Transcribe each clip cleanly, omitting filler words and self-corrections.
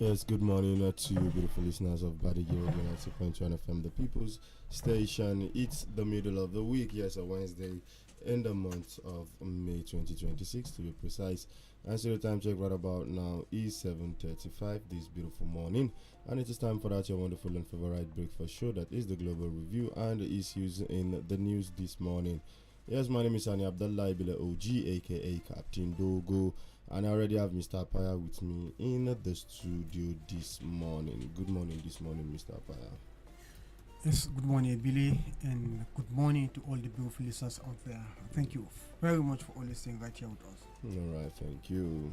Yes, good morning to you, beautiful listeners of Badigi Radio 90.1 FM, the People's Station. It's the middle of the week, yes, a Wednesday in the month of May 2026 to be precise. And so the time check right about now is 7:35 this beautiful morning. And it is time for that your wonderful and favorite breakfast show that is the Global Review and the issues in the news this morning. Yes, my name is Sani Abdullah Ibile OG, aka Captain Dogo, and I already have Mr. Apaya with me in the studio this morning. Good morning this morning, Mr. Apaya. Yes, good morning, Billy, and good morning to all the beautiful listeners out there. Thank you very much for always staying right here with us. All right, thank you.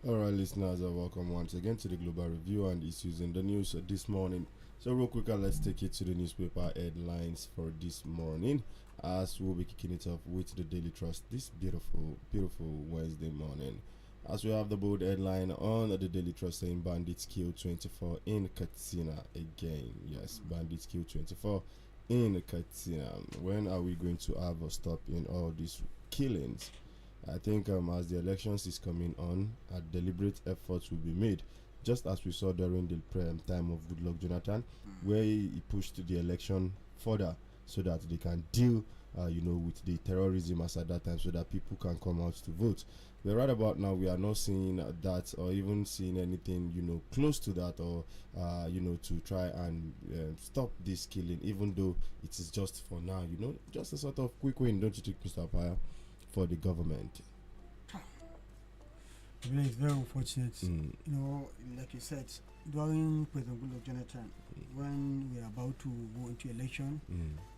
Alright, listeners, welcome once again to the Global Review and issues in the news this morning. So, real quick, let's take it to the newspaper headlines for this morning as we'll be kicking it off with the Daily Trust this beautiful Wednesday morning. As we have the bold headline on the Daily Trust saying bandits kill 24 in Katsina again. Yes, bandits kill 24 in Katsina. When are we going to have a stop in all these killings? I think as the elections is coming on, a deliberate efforts will be made, just as we saw during the time of Goodluck Jonathan, where he pushed the election further so that they can deal, with the terrorism as at that time, so that people can come out to vote. But right about now, we are not seeing that or even seeing anything, close to that, or to try and stop this killing, even though it is just for now, just a sort of quick win, don't you think, Mr. Apaya? For the government. It's very unfortunate. Like you said, during President Goodluck Jonathan, when we are about to go into election,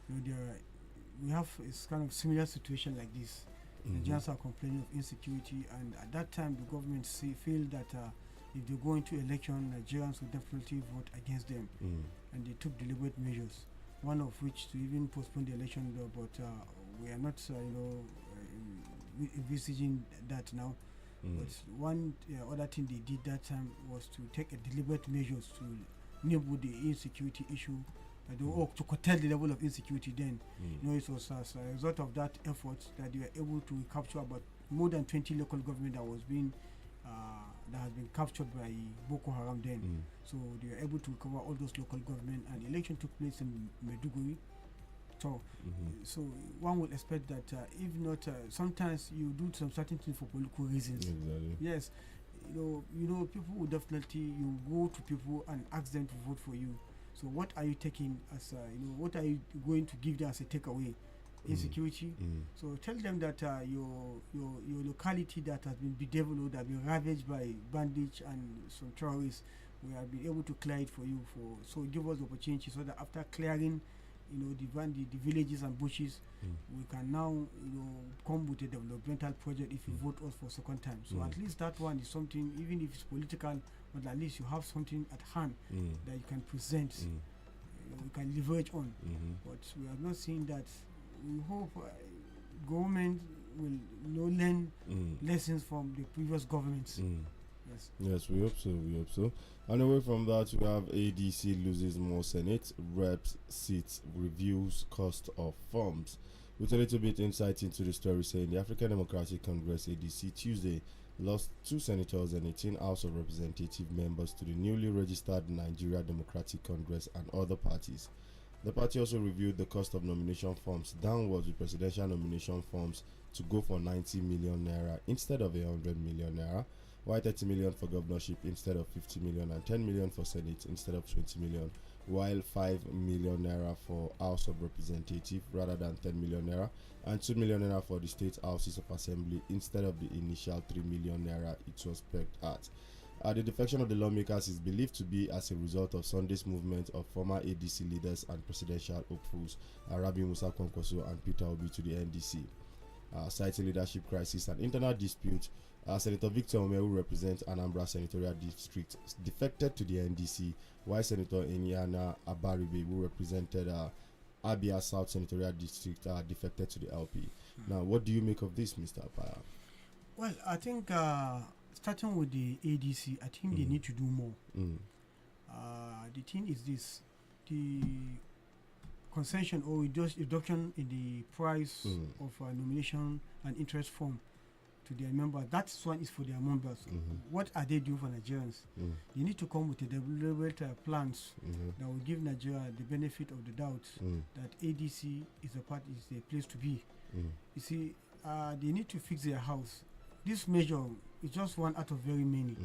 we have a kind of similar situation like this. Nigerians are complaining of insecurity, and at that time, the government feel that if they go into election, Nigerians will definitely vote against them, and they took deliberate measures. One of which to even postpone the election, but we are not, envisaging that now. But one other thing they did that time was to take a deliberate measures to nibble the insecurity issue, to curtail the level of insecurity. Then, it was as a result of that effort that they were able to capture about more than 20 local government that has been captured by Boko Haram then. So they were able to recover all those local government, and the election took place in Maiduguri. So one would expect that if not, sometimes you do some certain things for political reasons. Exactly. Yes, people will definitely, you go to people and ask them to vote for you. So what are you taking as what are you going to give them as a takeaway? Insecurity. So tell them that your locality that has been bedeviled, that has been ravaged by bandits and some terrorists, we have been able to clear it for you. So give us the opportunity so that after clearing, the villages and bushes, we can now come with a developmental project if you vote us for second time. So at least that one is something, even if it's political, but at least you have something at hand that you can present, you can leverage on. But we are not seeing that. We hope government will learn lessons from the previous governments. Yes, we hope so. And away from that, we have ADC loses more Senate, reps seats, reviews cost of forms. With a little bit insight into the story, saying the African Democratic Congress ADC Tuesday lost 2 senators and 18 House of Representative members to the newly registered Nigeria Democratic Congress and other parties. The party also reviewed the cost of nomination forms downwards, with presidential nomination forms to go for 90 million naira instead of 100 million naira, while 30 million for governorship instead of 50 million, and 10 million for Senate instead of 20 million, while 5 million naira for House of Representative rather than 10 million naira, and 2 million naira for the state houses of assembly instead of the initial 3 million naira it was pegged at. The defection of the lawmakers is believed to be as a result of Sunday's movement of former ADC leaders and presidential hopefuls Rabi Musa Kwankwaso and Peter Obi to the NDC. Citing leadership crisis and internal dispute, Senator Victor Ome, who represents Anambra Senatorial District, defected to the NDC, while Senator Enyana Abaribe, who represented Abia South Senatorial District, defected to the LP. Now, what do you make of this, Mr. Apaya? Well, I think starting with the ADC, I think they need to do more. Mm. The thing is this: the concession or reduction in the price of nomination and interest form to their members. That one is for their members. What are they doing for Nigerians? They need to come with a deliberate plans that will give Nigeria the benefit of the doubt that ADC is a place to be. You see, they need to fix their house. This measure is just one out of very many.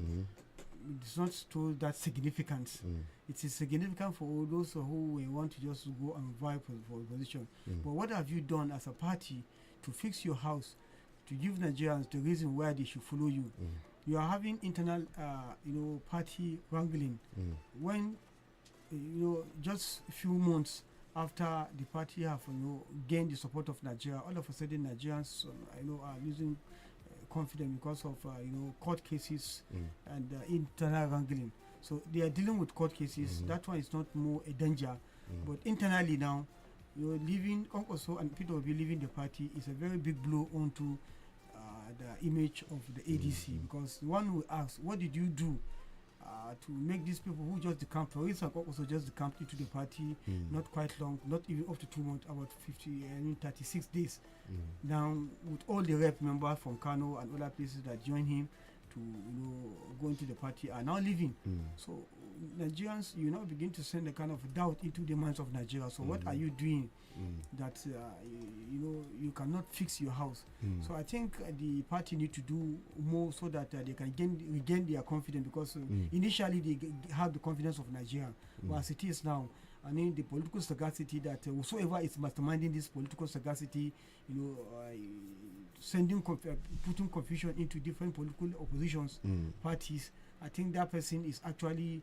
It's not so that significant. It is significant for all those who want to just go and vie for a position. But what have you done as a party to fix your house, to give Nigerians the reason why they should follow you? You are having internal, party wrangling. When, just a few months after the party have, gained the support of Nigeria, all of a sudden Nigerians, are losing confidence because of, court cases and internal wrangling. So they are dealing with court cases. That one is not more a danger. But internally now, leaving also and people will be leaving the party is a very big blow onto the image of the ADC, because one will ask, what did you do to make these people who just decamped, for instance, also just decamped into the party not quite long, not even up to 2 months, about 36 days. Now, with all the rep members from Kano and other places that join him to go into the party are now leaving. So Nigerians, now begin to send a kind of doubt into the minds of Nigeria. So what are you doing that you cannot fix your house? So I think the party need to do more so that they can regain their confidence, because initially they have the confidence of Nigeria, but as it is now, I mean, the political sagacity that whosoever is masterminding this political sagacity, putting confusion into different political oppositions parties, I think that person is actually,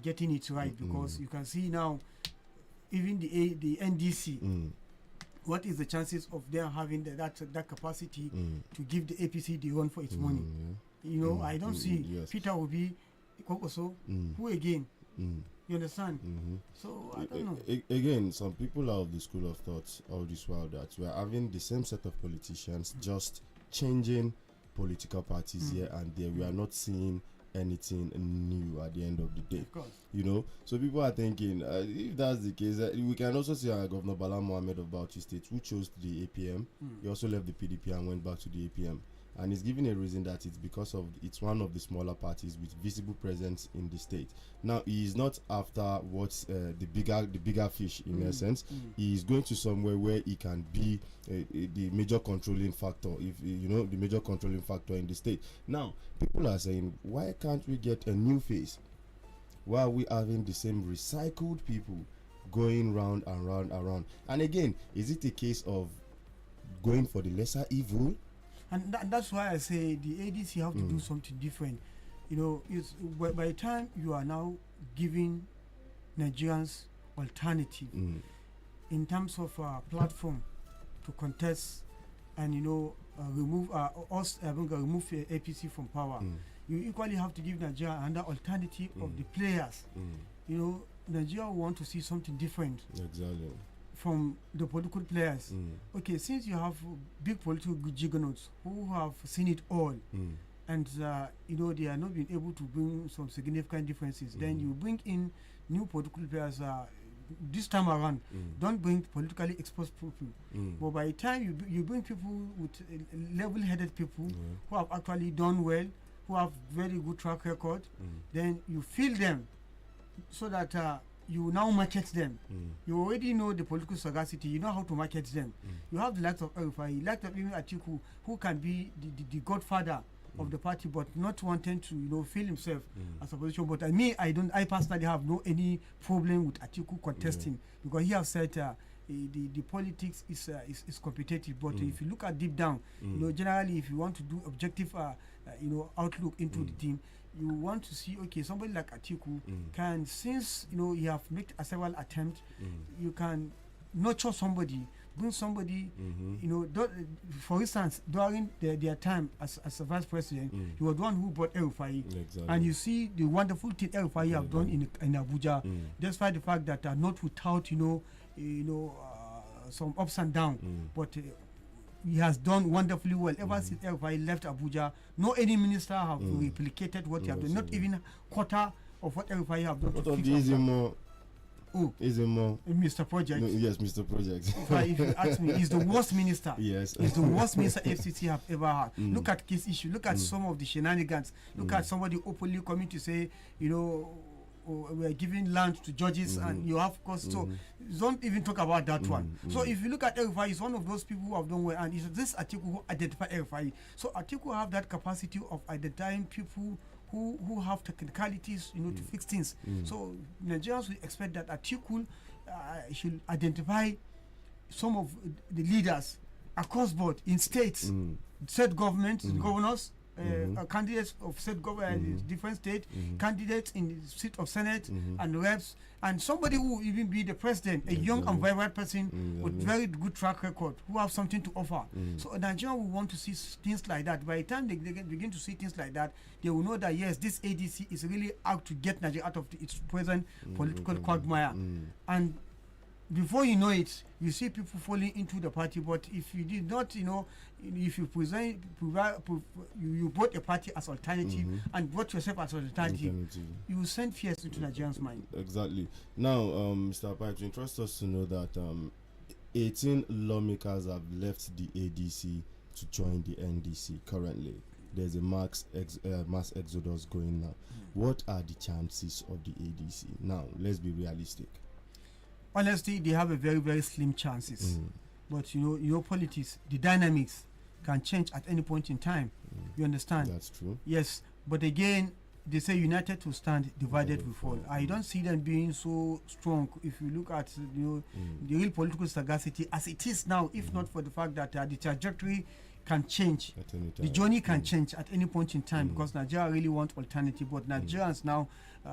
getting it right, because you can see now, even the NDC, what is the chances of them having that capacity to give the APC the run for its money? I don't see Peter Obi, Kokoso, who again? You understand? So I don't know. Again, some people are of the school of thought all this while that we are having the same set of politicians, just changing political parties here and there. We are not seeing anything new at the end of the day. Of course. So people are thinking, if that's the case, we can also see Governor Bala Mohammed of Bauchi State, who chose the APM. He also left the PDP and went back to the APM. And he's giving a reason that it's because it's one of the smaller parties with visible presence in the state. Now, he is not after what's the bigger fish in essence. He is going to somewhere where he can be the major controlling factor, the major controlling factor in the state. Now, people are saying, why can't we get a new face? Why are we having the same recycled people going round and round and round? And again, is it a case of going for the lesser evil? And that's why I say the ADC have to do something different. It's by the time you are now giving Nigerians alternative in terms of platform to contest and remove APC from power, you equally have to give Nigeria another alternative of the players. Nigeria want to see something different. Exactly. From the political players. Okay, since you have big political juggernauts who have seen it all, and they are not being able to bring some significant differences, then you bring in new political players. This time around, don't bring politically exposed people. But by the time you bring people with level-headed people who have actually done well, who have very good track record, then you fill them so that you now market them. You already know the political sagacity. You know how to market them. You have the likes of El-Rufai, like of even Atiku, who can be the godfather of the party, but not wanting to feel himself as a position. But I personally have any problem with Atiku contesting, because he has said the politics is competitive. But if you look at deep down, generally, if you want to do objective outlook into the team, you want to see, okay, somebody like Atiku can, since you have made several attempts, you can nurture somebody, bring somebody, for instance, during their time as a vice president, he was the one who brought El-Rufai. Exactly. And you see the wonderful thing El-Rufai have done in Abuja, despite the fact that not without some ups and downs, but he has done wonderfully well ever since I left Abuja. No any minister have replicated what he have done. Not even quarter of what I have done. What of the Ezimo? Oh, Ezimo. Mr. Project. No, yes, Mr. Project. If you ask me, he's the worst minister. Yes. He's the worst minister FCT have ever had. Look at this issue. Look at some of the shenanigans. Look at somebody openly coming to say, you know, we are giving land to judges and you have cost. So don't even talk about that one. So if you look at El-Rufai, he's one of those people who have done well, and it's this Atiku who identify El-Rufai. So Atiku have that capacity of identifying people who have technicalities, you know, to fix things. So Nigerians will expect that Atiku should identify some of the leaders across board in states, state governments, governors, candidates of state government, different state, candidates in the seat of Senate and reps, and somebody who will even be the president, a young and vibrant person with very good track record, who have something to offer. So Nigeria will want to see things like that. By the time they begin to see things like that, they will know that yes, this ADC is really out to get Nigeria out of its present political quagmire. And before you know it, you see people falling into the party. But if you did not, you know, if you you brought a party as alternative and brought yourself as alternative, you will send fears into Nigerians' mind. Exactly. Now, Mr. Pipes, interest us to know that 18 lawmakers have left the ADC to join the NDC currently. There's a mass exodus going now. What are the chances of the ADC? Now, let's be realistic. Honestly, they have a very, very slim chances. But you know, politics, the dynamics can change at any point in time. You understand? That's true. Yes, but again, they say united will stand, divided will fall. I don't see them being so strong. If you look at the real political sagacity as it is now, if not for the fact that the trajectory can change, the journey can change at any point in time, because Nigeria really wants alternative. But Nigerians now,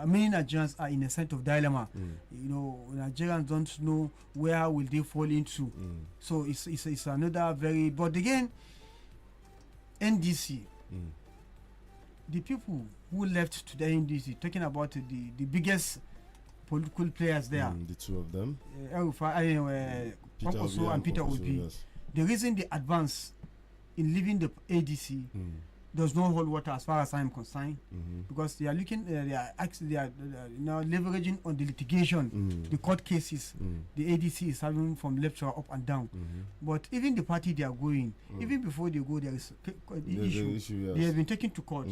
many Nigerians are in a state of dilemma. You know, Nigerians don't know where will they fall into. So it's another very. But again, NDC, the people who left to the NDC, talking about the biggest political players there, the two of them, Kwankwaso and Peter Obi. Yes. The reason they advance in leaving the ADC does not hold water as far as I am concerned, because they are looking, they are now leveraging on the litigation, the court cases the ADC is having from left to up and down. But even the party they are going, even before they go, there is the issue. Yes. They have been taken to court.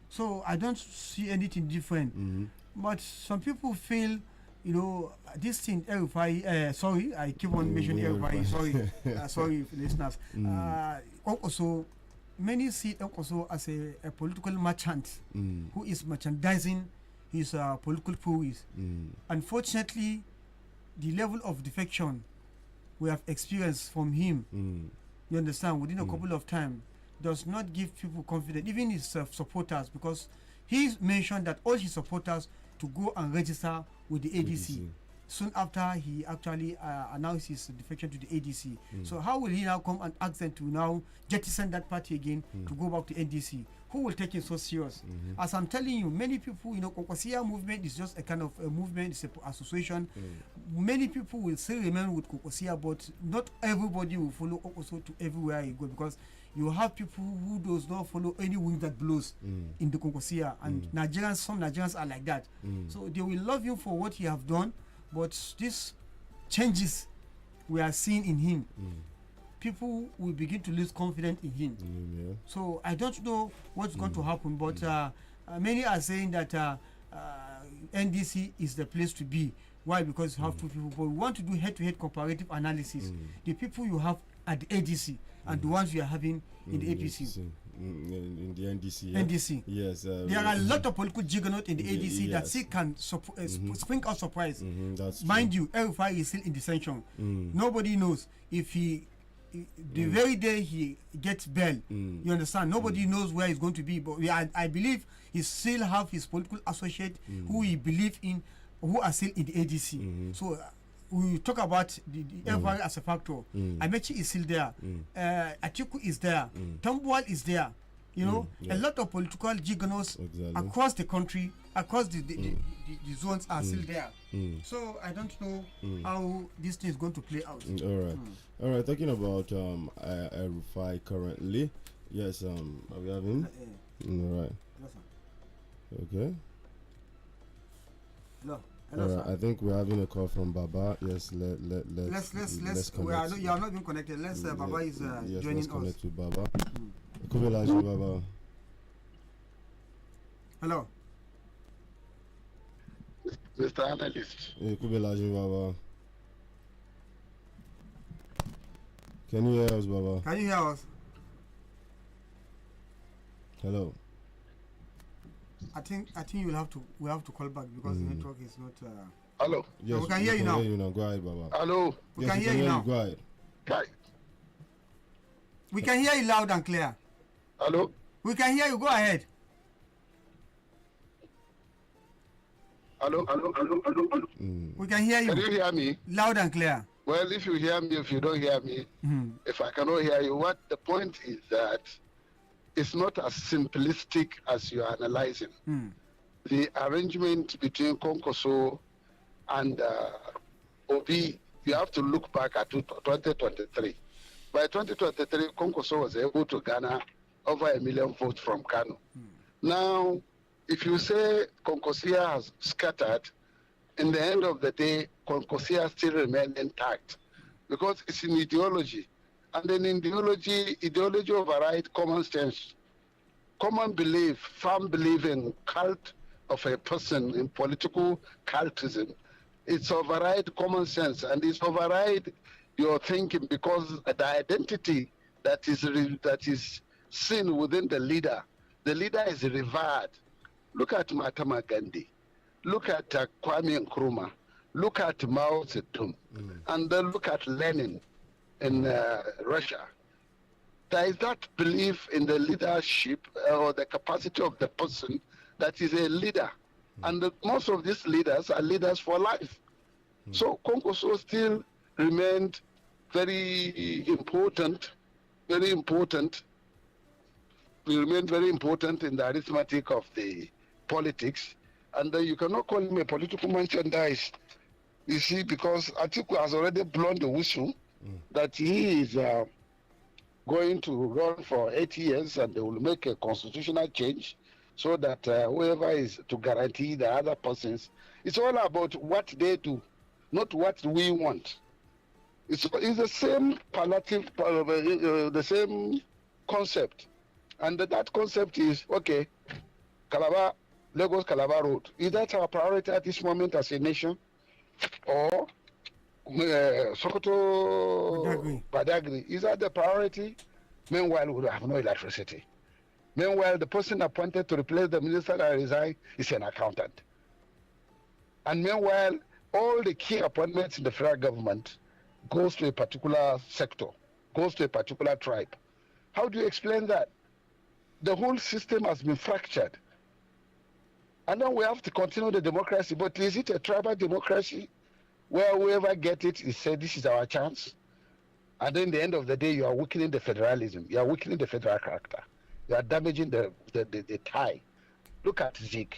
So I don't see anything different. But some people feel, you know, this thing, El-Rufai, sorry, I keep on mentioning El-Rufai, sorry, listeners. Also, many see also as a political merchant who is merchandising his political prowess. Unfortunately, the level of defection we have experienced from him, you understand, within a couple of time, does not give people confidence, even his supporters, because he mentioned that all his supporters to go and register with the ADC. Soon after he actually announced his defection to the ADC. So how will he now come and ask them to now jettison that party again to go back to NDC? Who will take it so serious? As I'm telling you, many people, you know, Kwankwasia movement is just a kind of a movement, it's an association. Many people will still remain with Kwankwasia, but not everybody will follow Kwankwaso to everywhere he goes, because you have people who does not follow any wind that blows in the Kwankwasia, and Nigerians, some Nigerians are like that. So they will love him for what he have done, but these changes we are seeing in him, people will begin to lose confidence in him. So I don't know what's going to happen, but many are saying that NDC is the place to be. Why? Because you have two people, but we want to do head-to-head comparative analysis. The people you have at the ADC and the ones you are having in the APC. In the NDC. NDC. Yes. There are a lot of political juggernauts in the ADC that still can spring out surprise. That's Mind you, El-Rufai is still in dissension. Nobody knows if he, the very day he gets bail, you understand, nobody knows where he's going to be. But I believe he still have his political associate who he believe in, who are still in the ADC. So we talk about the El-Rufai as a factor. Amechi is still there. Atiku is there. Tambuwal is there. You know, a lot of political juggernauts across the country across the zones are still there. So I don't know how this thing is going to play out. All right. Talking about Rufai currently, yes. Are we having? All right. Okay. Hello. All right. I think we're having a call from Baba. Yes. Let's connect. You are not being connected. Baba is yes, joining let's us. connect with Baba. Kubelaji Baba. Hello. Mr. Analyst. Kubelaji Baba. Can you hear us, Baba? Can you hear us? Hello. I think we have to call back because the network is not. Hello. Yes, we can hear you now. Go ahead, Baba. Hello. We Yes, can hear you now. Go ahead. Hi. We can hear you loud and clear. Hello. We can hear you. Go ahead. Hello. We can hear you. Can you hear me? Loud and clear. Well, if you hear me, if you don't hear me, if I cannot hear you, what the point is that it's not as simplistic as you are analyzing. The arrangement between Konkoso and Obi, you have to look back at 2023. By 2023, Konkoso was able to garner over 1 million votes from Kano. Now, if you say Konkosia has scattered, in the end of the day, Konkosia still remains intact because it's an ideology. And then ideology overrides common sense. Common belief, firm belief in cult of a person, in political cultism. It's override common sense and it's override your thinking because the identity that is seen within the leader is revered. Look at Mahatma Gandhi. Look at Kwame Nkrumah. Look at Mao Zedong. And then look at Lenin in Russia. There is that belief in the leadership or the capacity of the person that is a leader. And most of these leaders are leaders for life. So Konkoso still remained very important. He remained very important in the arithmetic of the politics. And you cannot call him a political merchandise. You see, because Atiku has already blown the whistle that he is going to run for 8 years and they will make a constitutional change so that whoever is to guarantee the other persons, it's all about what they do, not what we want. It's the same palliative, the same concept. And that concept is, okay, Lagos-Calabar Road. Is that our priority at this moment as a nation? Or Sokoto Badagry, is that the priority? Meanwhile, we have no electricity. Meanwhile, the person appointed to replace the minister that resigned is an accountant. And meanwhile, all the key appointments in the federal government goes to a particular sector, goes to a particular tribe. How do you explain that? The whole system has been fractured. And now we have to continue the democracy, but is it a tribal democracy where whoever gets it is said this is our chance? And then at the end of the day, you are weakening the federalism. You are weakening the federal character. You are damaging the tie. Look at Zik.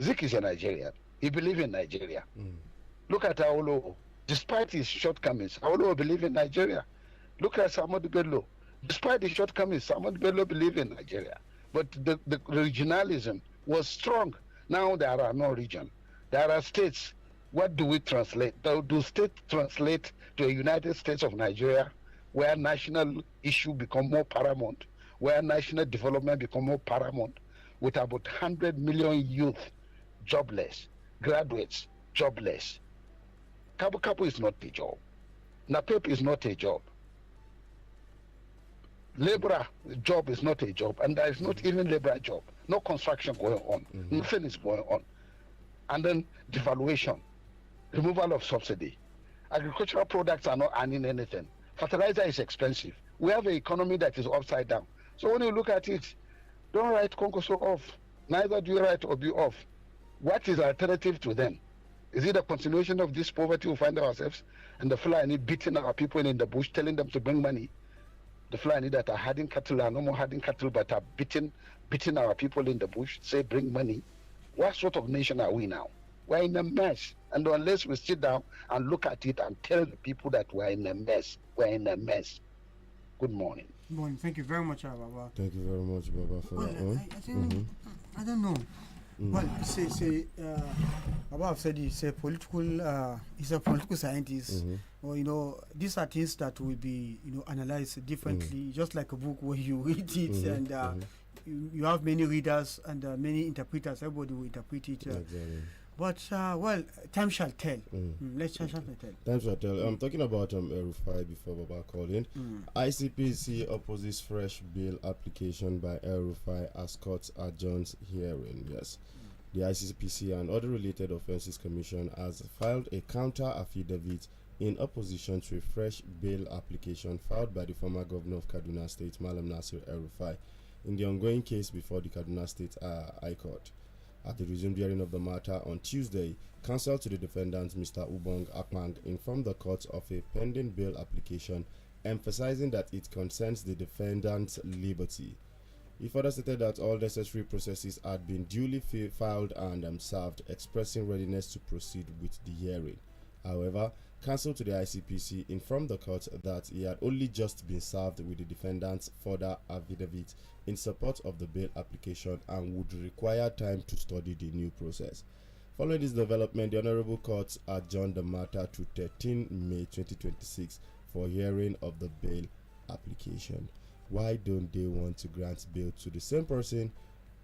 Zik is a Nigerian. He believes in Nigeria. Look at Awolowo. Despite his shortcomings, Awolowo believes in Nigeria. Look at Ahmadu Bello. Despite his shortcomings, Ahmadu Bello believes in Nigeria. But the regionalism was strong. Now there are no region. There are states. What do we translate? Do states translate to a United States of Nigeria where national issue become more paramount, where national development become more paramount, with about 100 million youth jobless, graduates jobless? Kabu is not a job. NAPEP is not a job. Labor job is not a job, and there is not even labor job. No construction going on. Nothing is going on. And then devaluation, removal of subsidy. Agricultural products are not earning anything. Fertilizer is expensive. We have an economy that is upside down. So when you look at it, don't write Konkoso off. Neither do you write Obi off. What is the alternative to them? Is it a continuation of this poverty we find ourselves? And the Fulani beating our people in the bush, telling them to bring money? The Fulani that are herding cattle are no more herding cattle, but are beating our people in the bush, say bring money. What sort of nation are we now? We're in a mess. And unless we sit down and look at it and tell the people that we're in a mess, we're in a mess. Good morning. Good morning. Thank you very much, Baba. Thank you very much, Baba, for that one. I think, I don't know. Well, Baba have said he's a political scientist. Or, you know, these are things that will be, you know, analyzed differently, just like a book where you read it and you have many readers and many interpreters. Everybody will interpret it. Exactly. But, well, time shall tell. Let's time shall tell. Time shall tell. I'm talking about El-Rufai before Baba called in. ICPC opposes fresh bail application by El-Rufai as court adjourns hearing. Yes. The ICPC and other related offences commission has filed a counter affidavit in opposition to a fresh bail application filed by the former governor of Kaduna State, Malam Nasir El-Rufai, in the ongoing case before the Kaduna State High Court. At the resumed hearing of the matter on Tuesday, counsel to the defendant, Mr. Ubong Akpang, informed the court of a pending bail application, emphasizing that it concerns the defendant's liberty. He further stated that all necessary processes had been duly filed and served, expressing readiness to proceed with the hearing. However, counsel to the ICPC informed the court that he had only just been served with the defendant's further affidavit in support of the bail application and would require time to study the new process. Following this development, the Honorable Court adjourned the matter to 13 May 2026 for hearing of the bail application. Why don't they want to grant bail to the same person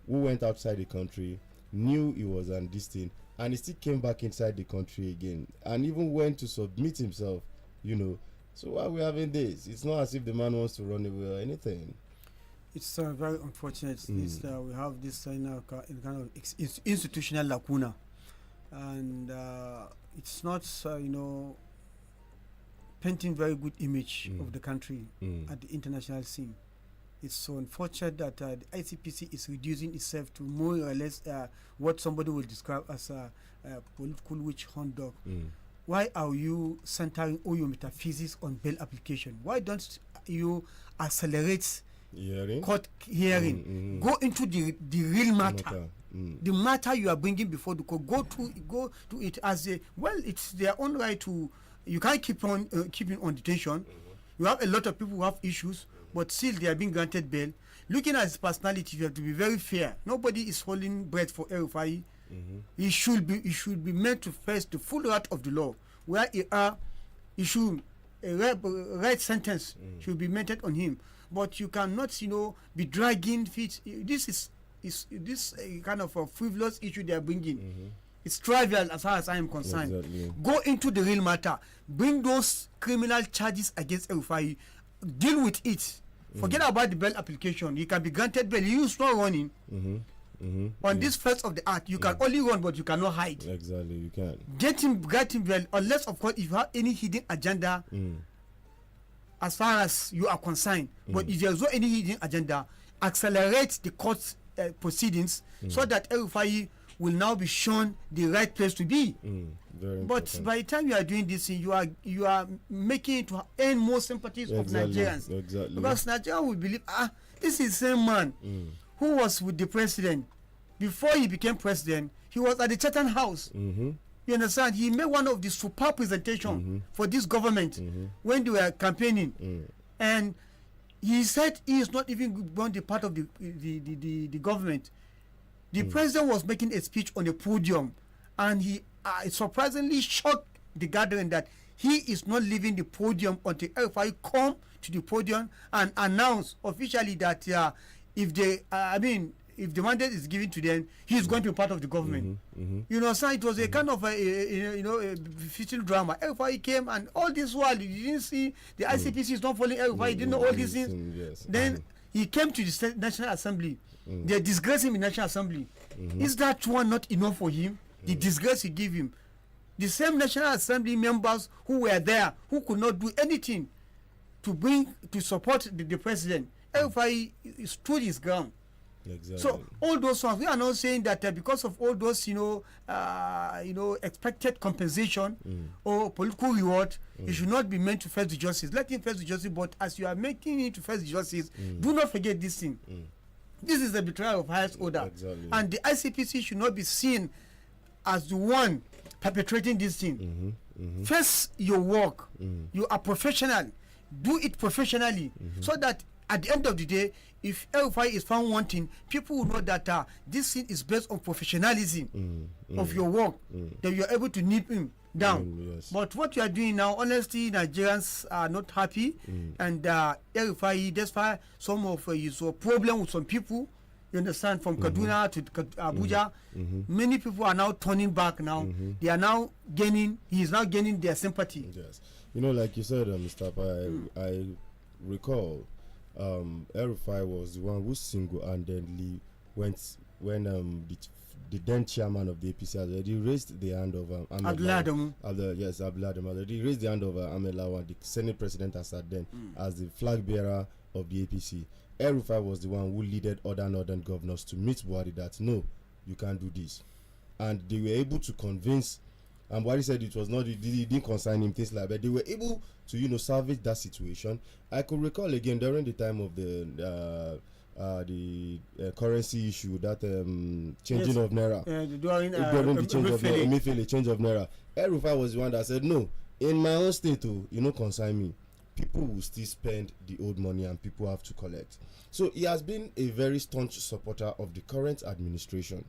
who went outside the country, knew he was on this thing, and he still came back inside the country again and even went to submit himself, you know? So why are we having this? It's not as if the man wants to run away or anything. It's very unfortunate. We have this kind of institutional lacuna, and it's not, you know, painting very good image of the country at the international scene. It's so unfortunate that the ICPC is reducing itself to more or less what somebody will describe as a political witch hunt dog. Why are you centering all your metaphysics on bail application? Why don't you accelerate court hearing? Go into the real matter. The matter you are bringing before the court. Go to it as a, well, it's their own right to. You can't keep on keeping on detention. You have a lot of people who have issues, but still they are being granted bail. Looking at his personality, you have to be very fair. Nobody is holding breath for El-Rufai. He should be meant to face the full wrath of the law. Where he should a right sentence should be meted on him. But you cannot, you know, be dragging feet. This is a kind of a frivolous issue they are bringing. It's trivial as far as I am concerned. Exactly. Go into the real matter. Bring those criminal charges against El-Rufai. Deal with it. Forget about the bail application. You can be granted bail. You start running. On this first of the act, you can only run, but you cannot hide. Exactly, you can. Get him bail, unless, of course, if you have any hidden agenda as far as you are concerned. But if there's no any hidden agenda, accelerate the court proceedings so that El-Rufai will now be shown the right place to be. But by the time you are doing this, you are making it to earn more sympathies of Nigerians. Exactly. Because Nigerians will believe, this is the same man who was with the president before he became president. He was at the Chatham House. You understand? He made one of the super presentation for this government when they were campaigning, and he said he is not even going to be part of the government. The president was making a speech on a podium, and he surprisingly shocked the gathering that he is not leaving the podium until El-Rufai come to the podium and announce officially that if the mandate is given to them, he is going to be part of the government. You know, so it was a kind of a fictional drama. El-Rufai came, and all this while you didn't see the ICPC is not following El-Rufai. He didn't know all these things. Yes. Then he came to the National Assembly. They disgrace him in National Assembly. Is that one not enough for him? The disgrace he gave him. The same National Assembly members who were there, who could not do anything to support the president. El-Rufai stood his ground. Exactly. So all those ones, we are not saying that because of all those expected compensation or political reward, it should not be meant to face the justice. Let him face the justice, but as you are making it to face the justice, do not forget this thing. This is a betrayal of highest order. Exactly. And the ICPC should not be seen as the one perpetrating this thing. First, your work. You are professional. Do it professionally, so that at the end of the day, if El-Rufai is found wanting, people will know that this thing is based on professionalism of your work, that you are able to nip him down. Yes. But what you are doing now, honestly, Nigerians are not happy, and El-Rufai, despite some of his problem with some people, you understand, from Kaduna to Abuja, many people are now turning back now. They are now gaining, he is now gaining their sympathy. Yes. You know, like you said, Mr. Pa, I recall El-Rufai was the one who single-handedly went when the then chairman of the APC already raised the hand of Abdullah Adamu. Yes, Abdullah Adamu already raised the hand of Ahmed Lawan, the Senate president as at then, as the flag bearer of the APC. El-Rufai was the one who leaded other northern governors to meet Buhari that no, you can't do this, and they were able to convince. And Buhari said it was not, it didn't concern him, things like that. They were able to, salvage that situation. I could recall again during the time of the currency issue, that changing of naira. During the change of Emefiele, change of naira. El-Rufai was the one that said, no, in my own state, you know, concern me. People will still spend the old money and people have to collect. So he has been a very staunch supporter of the current administration,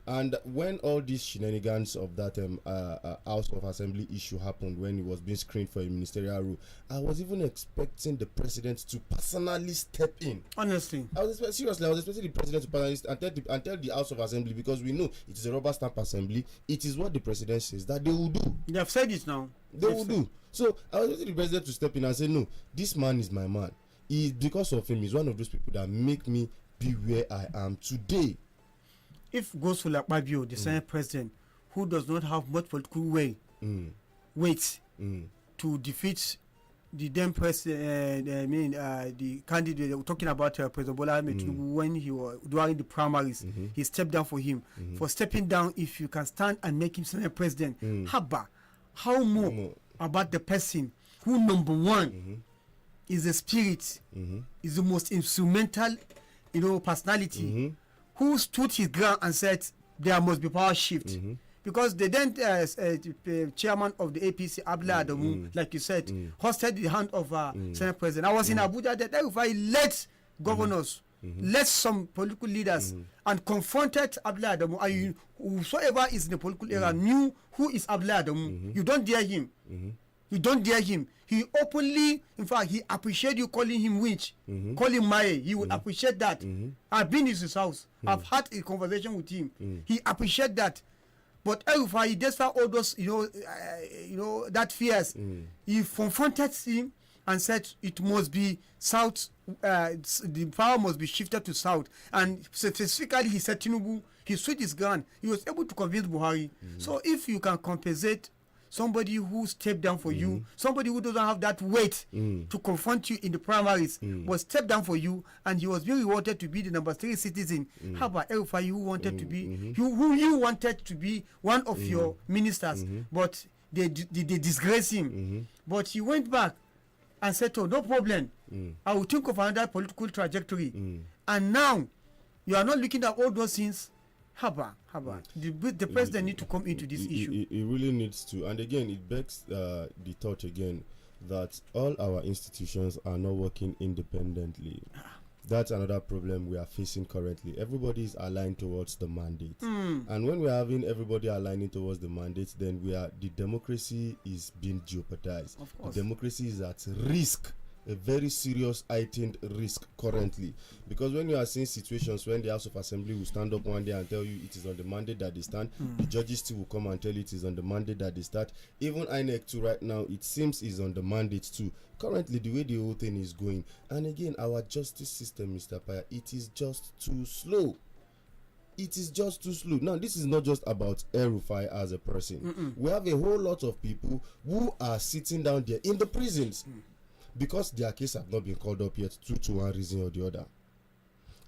And when all these shenanigans of that House of Assembly issue happened, when he was being screened for a ministerial role, I was even expecting the president to personally step in. Honestly, I was expecting the president to personally and tell the House of Assembly, because we know it is a rubber stamp assembly. It is what the president says that they will do. They have said it now. They will do. So I was expecting the president to step in and say, no, this man is my man. Because of him, he's one of those people that make me be where I am today. If Godswill Akpabio, the Senate president, who does not have much political weight to defeat the then president, the candidate we're talking about, President Bola Ahmed Tinubu, when he was during the primaries, he stepped down for him. For stepping down, if you can stand and make him Senate president, how more about the person who, number one, is the spirit, is the most instrumental, personality, who stood his ground and said there must be power shift. Because the then chairman of the APC, Abdullah Adamu, like you said, hosted the hand of Senate president. I was in Abuja that if I let governors, let some political leaders, and confronted Abdullah Adamu, and whosoever is in the political era knew who is Abdullah Adamu. You don't dare him. You don't dare him. He openly, in fact, he appreciate you calling him winch, call him Maye. He would appreciate that. I've been in his house. I've had a conversation with him. He appreciate that. But El-Rufai, despite all those, that fears, he confronted him and said it must be south. The power must be shifted to south. And specifically, he said Tinubu, he stood his ground. He was able to convince Buhari. So if you can compensate somebody who stepped down for you, somebody who doesn't have that weight to confront you in the primaries, was stepped down for you, and he was being rewarded to be the number 3 citizen. How about El-Rufai, who wanted to be, who you wanted to be one of your ministers, but they disgrace him. But he went back and said, oh, no problem, I will think of another political trajectory. And now, you are not looking at all those things. Haba. The president needs to come into this issue. It really needs to. And again, it begs the thought again that all our institutions are not working independently. That's another problem we are facing currently. Everybody is aligned towards the mandate. And when we are having everybody aligning towards the mandate, then the democracy is being jeopardized. Of course. The democracy is at risk. A very serious heightened risk currently, because when you are seeing situations when the House of Assembly will stand up one day and tell you it is on the mandate that they stand, the judges too will come and tell you it is on the mandate that they start. Even INEC too right now, it seems is on the mandate too. Currently, the way the whole thing is going, and again, our justice system, Mr. Paya, it is just too slow. It is just too slow. Now, this is not just about El-Rufai as a person. We have a whole lot of people who are sitting down there in the prisons. Because their case have not been called up yet due to one reason or the other.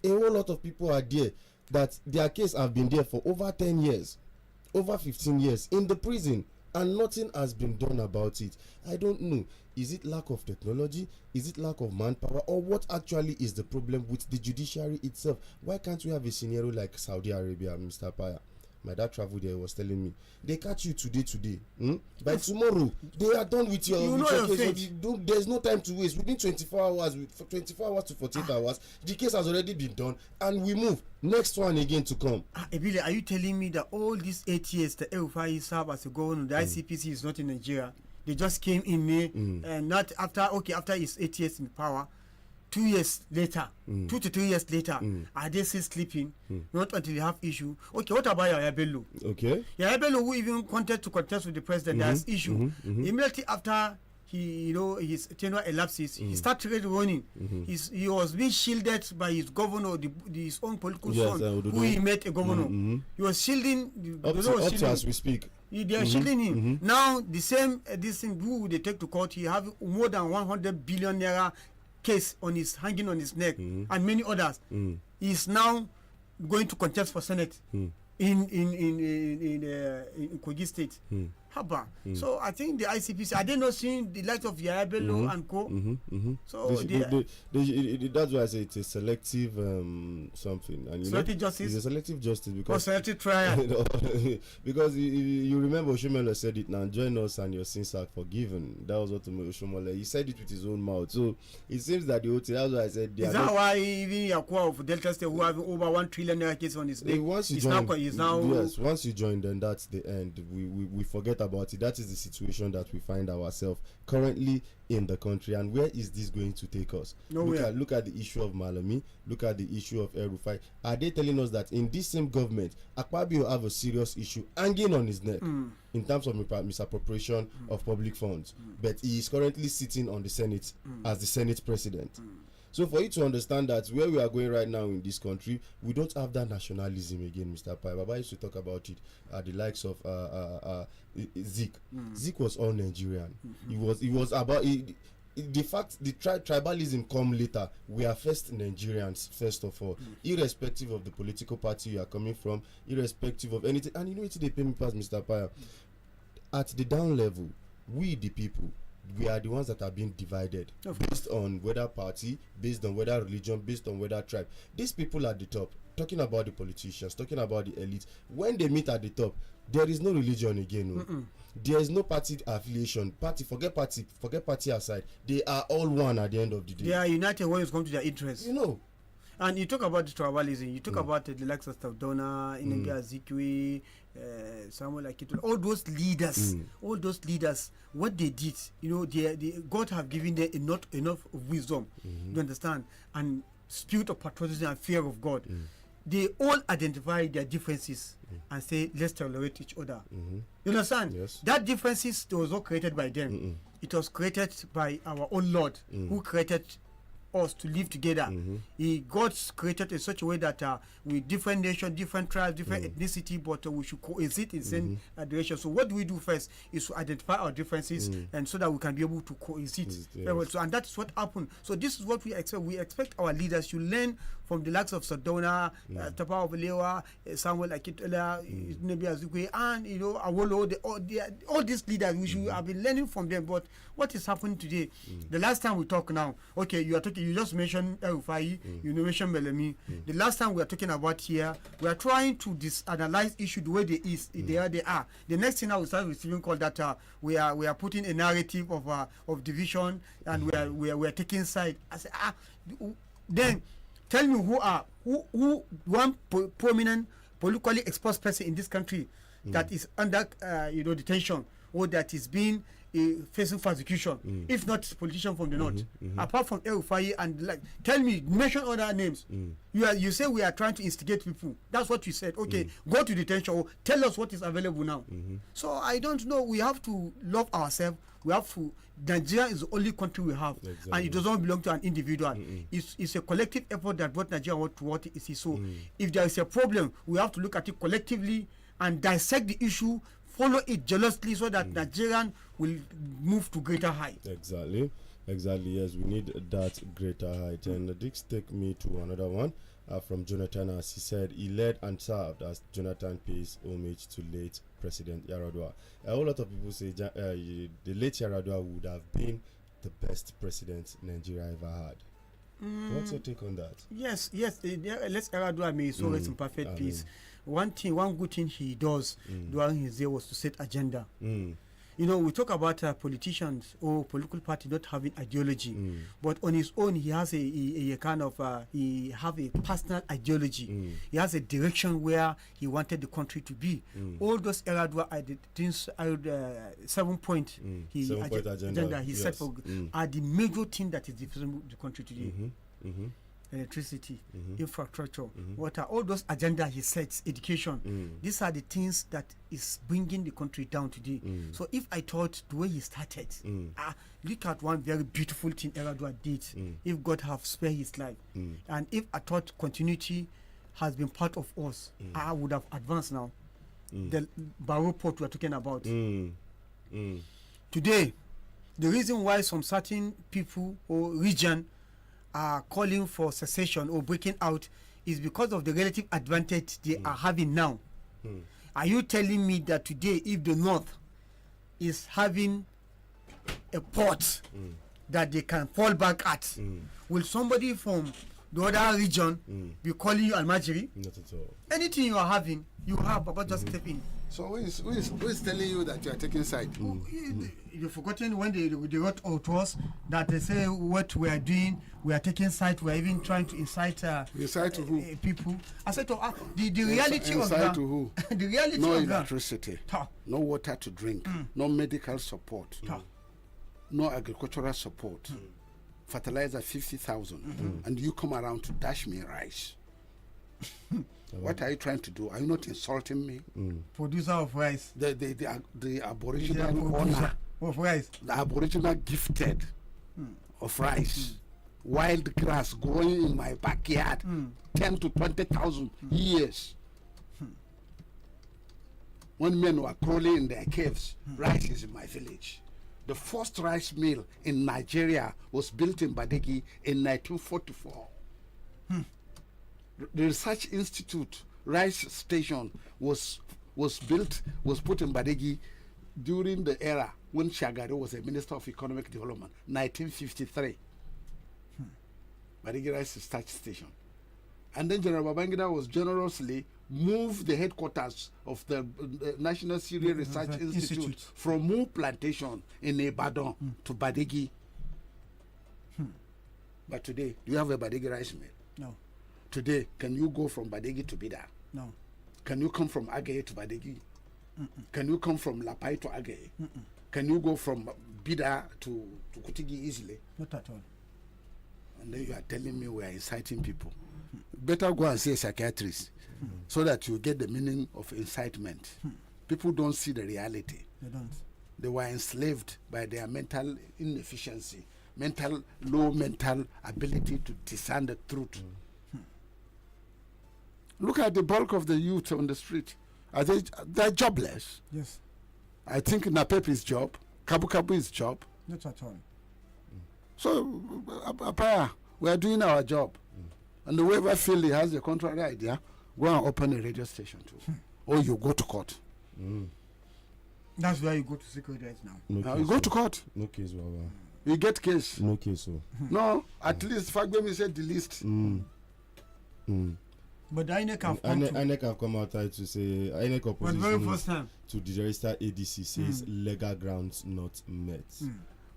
A whole lot of people are there that their case have been there for over 10 years, over 15 years in the prison, and nothing has been done about it. I don't know. Is it lack of technology? Is it lack of manpower? Or what actually is the problem with the judiciary itself? Why can't we have a scenario like Saudi Arabia, Mr. Paya? My dad traveled there, was telling me they catch you today. By tomorrow they are done with your, case. There's no time to waste. Within 24 hours, 24 hours to 48 hours, the case has already been done, and we move next one again to come. Ebile, are you telling me that all these 8 years the El-Rufai served as a governor, the ICPC is not in Nigeria? They just came in there, and not after his 8 years in power. 2 years later, 2 to 3 years later, are they still sleeping? Not until they have issue. Okay, what about Yahya Bello? Okay. Yahya Bello, who even wanted to contest with the president, there's issue. Immediately after his tenure elapses, he started running. He was being shielded by his governor, his own political son, who he met a governor. He was shielding. Up to as we speak. They are shielding him. Now, the same this thing, who they take to court, he have more than 100 billion naira case hanging on his neck, and many others. He is now going to contest for Senate in Kogi State. Haba. So I think the ICPC, are they not seeing the light of Yahya Bello and co? So that's why I say it's a selective something. And selective justice. It's a selective justice because selective trial. Because you remember Oshomole said it now. Join us and your sins are forgiven. That was what Oshomole. He said it with his own mouth. So it seems that the OT. That's why I said. Is that why even Yakwa of Delta State, who have over 1 trillion naira case on his neck, once you join, then that's the end. We forget about it. That is the situation that we find ourselves currently in the country. And where is this going to take us? Nowhere. Look at the issue of Malami. Look at the issue of El-Rufai. Are they telling us that in this same government, Akpabio have a serious issue hanging on his neck in terms of misappropriation of public funds, but he is currently sitting on the Senate as the Senate president? So for you to understand that where we are going right now in this country, we don't have that nationalism again, Mr. Pai. Baba used to talk about it at the likes of Zik. Zik was all Nigerian. He was about the fact the tribalism come later. We are first Nigerians first of all, irrespective of the political party you are coming from, irrespective of anything. And you know what they pay me past, Mr. Pai? At the down level, we the people, we are the ones that are being divided based on whether party, based on whether religion, based on whether tribe. These people at the top, talking about the politicians, talking about the elite, when they meet at the top, there is no religion again. There is no party affiliation. Forget party aside. They are all one at the end of the day. They are united when it comes to their interests. You know. And you talk about the tribalism, you talk about the likes of Dona, Inengi Azikwe, Samuel Akito, all those leaders, what they did, God have given them enough of wisdom, you understand, and spirit of patriotism and fear of God. They all identify their differences and say, let's tolerate each other. You understand? Yes. That differences was not created by them. It was created by our own Lord, who created us to live together. God's created in such a way that with different nations, different tribes, different ethnicity, but we should coexist in the same direction. So what do we do first is to identify our differences, and so that we can be able to coexist. Yes. So, and that's what happened. So this is what we expect. We expect our leaders to learn from the likes of Sadona, Tafawa Balewa, Samuel Akitola, Nebi Azikwe, and Awolo. All these leaders, we should have been learning from them. But what is happening today? The last time we talk now, okay, you just mentioned El-Rufai, you mentioned Malami. The last time we are talking about here, we are trying to analyze issue the way they are. The next thing I will start receiving call that we are putting a narrative of division, and we are taking side. I say then tell me who one prominent politically exposed person in this country that is under detention, or that is being facing persecution, if not politician from the north, apart from El-Rufai, and tell me, mention other names. You say we are trying to instigate people. That's what you said. Okay, go to detention, or tell us what is available now. So I don't know. We have to love ourselves. We have to. Nigeria is the only country we have, and it does not belong to an individual. It's a collective effort that brought Nigeria to what it is. So if there is a problem, we have to look at it collectively and dissect the issue, follow it jealously, so that Nigerian will move to greater height. Exactly. Yes, we need that greater height. And this take me to another one. from Jonathan, as he said he led and served as Jonathan pays homage to late President Yaradua. A whole lot of people say the late Yaradua would have been the best president Nigeria ever had. What's your take on that? Yes. Let's Yaradua may so rest in perfect peace. One good thing he does during his day was to set agenda. You know, we talk about politicians or political party not having ideology, but on his own he has a kind of he have a personal ideology. He has a direction where he wanted the country to be. All those Yaradua things, 7-point agenda he set for are the major thing that is different the country today. Electricity, infrastructure, water, all those agenda he sets, education. These are the things that is bringing the country down today. So if I thought the way he started, look at one very beautiful thing Yaradua did. If God have spared his life, and if I thought continuity has been part of us, I would have advanced now. The Barrow Port we are talking about. Today, the reason why some certain people or region are calling for secession or breaking out is because of the relative advantage they are having now. Are you telling me that today, if the North is having a port that they can fall back at, will somebody from the other region be calling you Almajiri? Not at all. Anything you are having, you have, but just step in. So who is telling you that you are taking side? You've forgotten when they wrote out to us that they say what we are doing, we are taking side, we are even trying to incite to who? People. I said to the reality of incite to who? The reality no of electricity, no water to drink, no medical support, no agricultural support, fertilizer 50,000, and you come around to dash me rice. What are you trying to do? Are you not insulting me? Producer of rice. The aboriginal owner of rice. The aboriginal gifted of rice. Wild grass growing in my backyard. 10 to 20,000 years. When men were crawling in their caves, rice is in my village. The first rice mill in Nigeria was built in Badegi in 1944. The Research Institute rice station was put in Badegi during the era when Shagari was a Minister of Economic Development, 1953. Badegi Rice Research Station. And then General Babangida was generously moved the headquarters of the National Cereal Research Institute from Mu Plantation in Ibadan to Badegi. But today, do you have a Badegi rice mill? No. Today, can you go from Badegi to Bida? No. Can you come from Agay to Badegi? Can you come from Lapai to Agay? Can you go from Bida to Kutigi easily? Not at all. And then you are telling me we are inciting people. Better go and see a psychiatrist so that you get the meaning of incitement. People don't see the reality. They don't. They were enslaved by their mental inefficiency, low mental ability to discern the truth. Look at the bulk of the youth on the street. They're jobless. Yes. I think Napepi's job, Kabu Kabu's job. Not at all. So, Apaya, we are doing our job. And whoever feel he has a contrary idea, go and open a radio station too. Or you go to court. That's why you go to secret right now. No You go to court. No case, Baba. You get case. No case, so. No, at least Fagbemi said the list. But the INEC have INEC have come out to say INEC opposition very first time to the register ADC says legal grounds not met.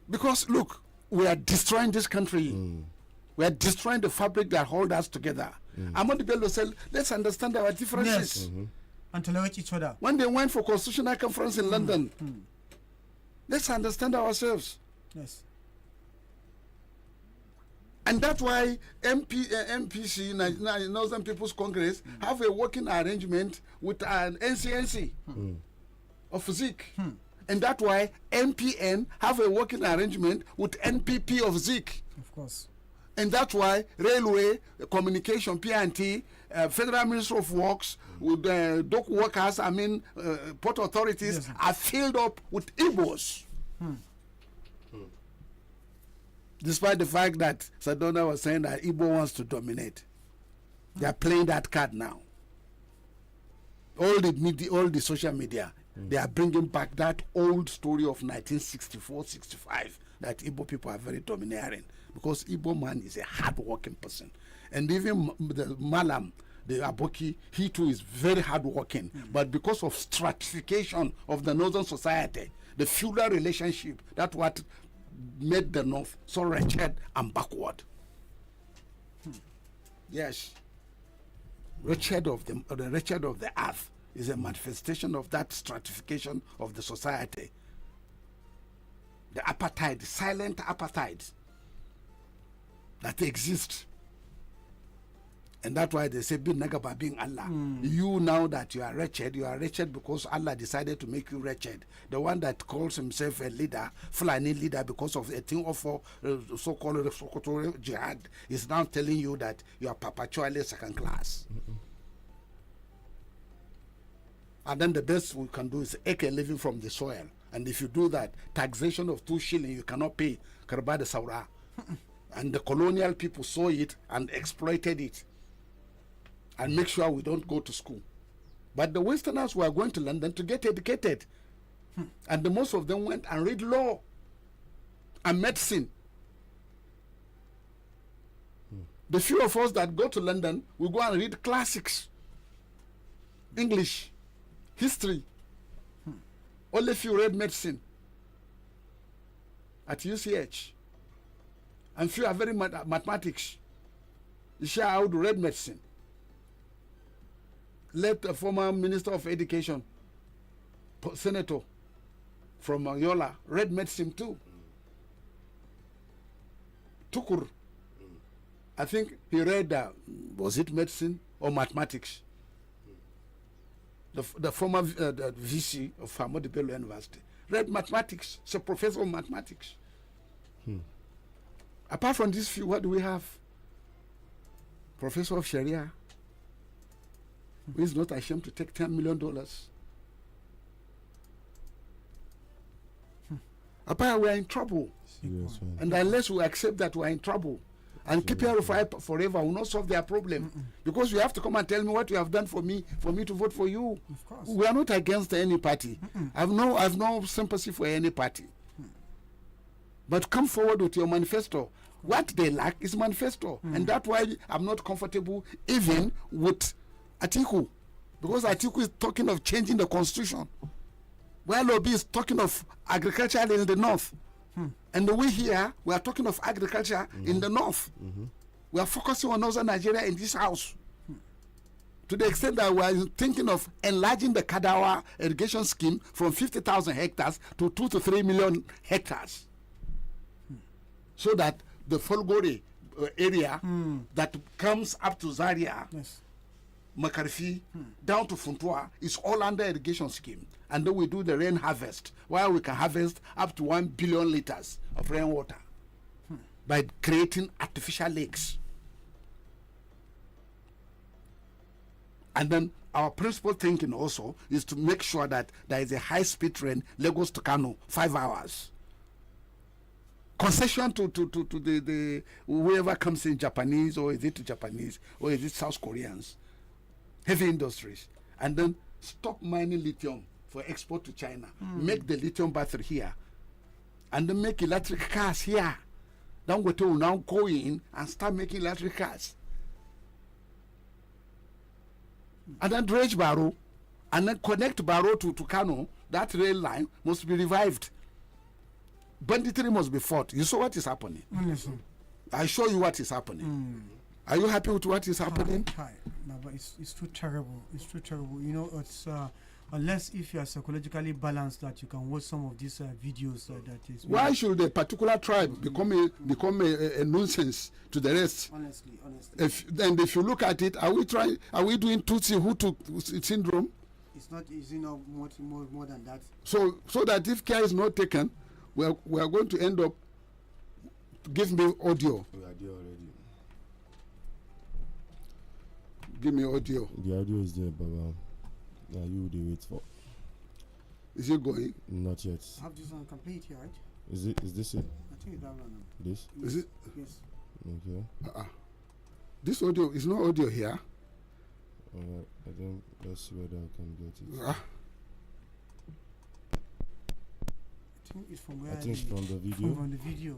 Because look, we are destroying this country. We are destroying the fabric that holds us together. Ahmadu Bello said, let's understand our differences. Yes. And tolerate each other. When they went for constitutional conference in London, let's understand ourselves. Yes. And that's why MPC, Northern People's Congress, have a working arrangement with an NCNC of Zik. And that's why MPN have a working arrangement with NPP of Zik. Of course. And that's why Railway, Communication, P&T, Federal Ministry of Works, with dock workers, port authorities, are filled up with Igbos. Despite the fact that Sadona was saying that Igbo wants to dominate. They are playing that card now. All the media, all the social media, they are bringing back that old story of 1964-65 that Igbo people are very domineering, because Igbo man is a hard-working person, and even the Malam, the Aboki, he too is very hard-working. But because of stratification of the northern society, the feudal relationship, that's what made the North so wretched and backward. Yes. Wretched of the wretched of the earth is a manifestation of that stratification of the society. The apartheid, silent apartheid that exists. And that's why they say, be nagaba being Allah. You now that you are wretched because Allah decided to make you wretched. The one that calls himself a leader, Fulani leader, because of a thing of so-called Sokoto jihad, is now telling you that you are perpetually second class. And then the best we can do is make a living from the soil. And if you do that, taxation of 2 shillings, you cannot pay Karbada Saura. And the colonial people saw it and exploited it. And make sure we don't go to school. But the Westerners were going to London to get educated. And the most of them went and read law and medicine. The few of us that go to London, we go and read classics, English, history. Only few read medicine at UCH. And few are very mathematics. You share how to read medicine. Let the former Minister of Education, Senator from Yola, read medicine too. Tukur, I think he read, was it medicine or mathematics? The former the VC of Ahmadu Bello University read mathematics. He's a professor of mathematics. Apart from these few, what do we have? Professor of Sharia, who is not ashamed to take $10 million. Apart, we are in trouble. Serious, And unless we accept that we are in trouble and keep here forever, will not solve their problem. Because you have to come and tell me what you have done for me to vote for you. Of course. We are not against any party. I've no sympathy for any party. But come forward with your manifesto. What they lack is manifesto. And that's why I'm not comfortable even with Atiku. Because Atiku is talking of changing the constitution, while Obi is talking of agriculture in the north. And we here, we are talking of agriculture in the north. We are focusing on northern Nigeria in this house. To the extent that we are thinking of enlarging the Kadawa irrigation scheme from 50,000 hectares to 2 to 3 million hectares. So that the Folgore area that comes up to Zaria, Yes. Makarfi, down to Funtua is all under irrigation scheme. And then we do the rain harvest, where we can harvest up to 1 billion liters of rainwater by creating artificial lakes. And then our principal thinking also is to make sure that there is a high-speed train, Lagos to Kano, 5 hours. Concession to the whoever comes in, Japanese, or is it to Japanese, or is it South Koreans, heavy industries, and then stop mining lithium for export to China. Make the lithium battery here, and then make electric cars here. Then we will now go in and start making electric cars. And then dredge Barrow, and then connect Barrow to Kano. That rail line must be revived. Banditry must be fought. You saw what is happening. Listen. I show you what is happening. Are you happy with what is happening? No, but it's too terrible. It's too terrible. You know, it's unless if you are psychologically balanced, that you can watch some of these videos that is. Why should a particular tribe become a nuisance to the rest? Honestly. If you look at it, are we doing Tutsi Hutu syndrome? It's not. It's more than that. So that if care is not taken, we are going to end up. Give me audio. We are there already. Give me audio. The audio is there, Baba. Now you will wait for. Is it going? Not yet. I have this one complete here, right? Is this it? I think it's that one. This? Is it? Yes. Okay. This audio is not audio here. Alright, I think let's see whether I can get it. Ah, I think it's from where I think it's from the video. From the video.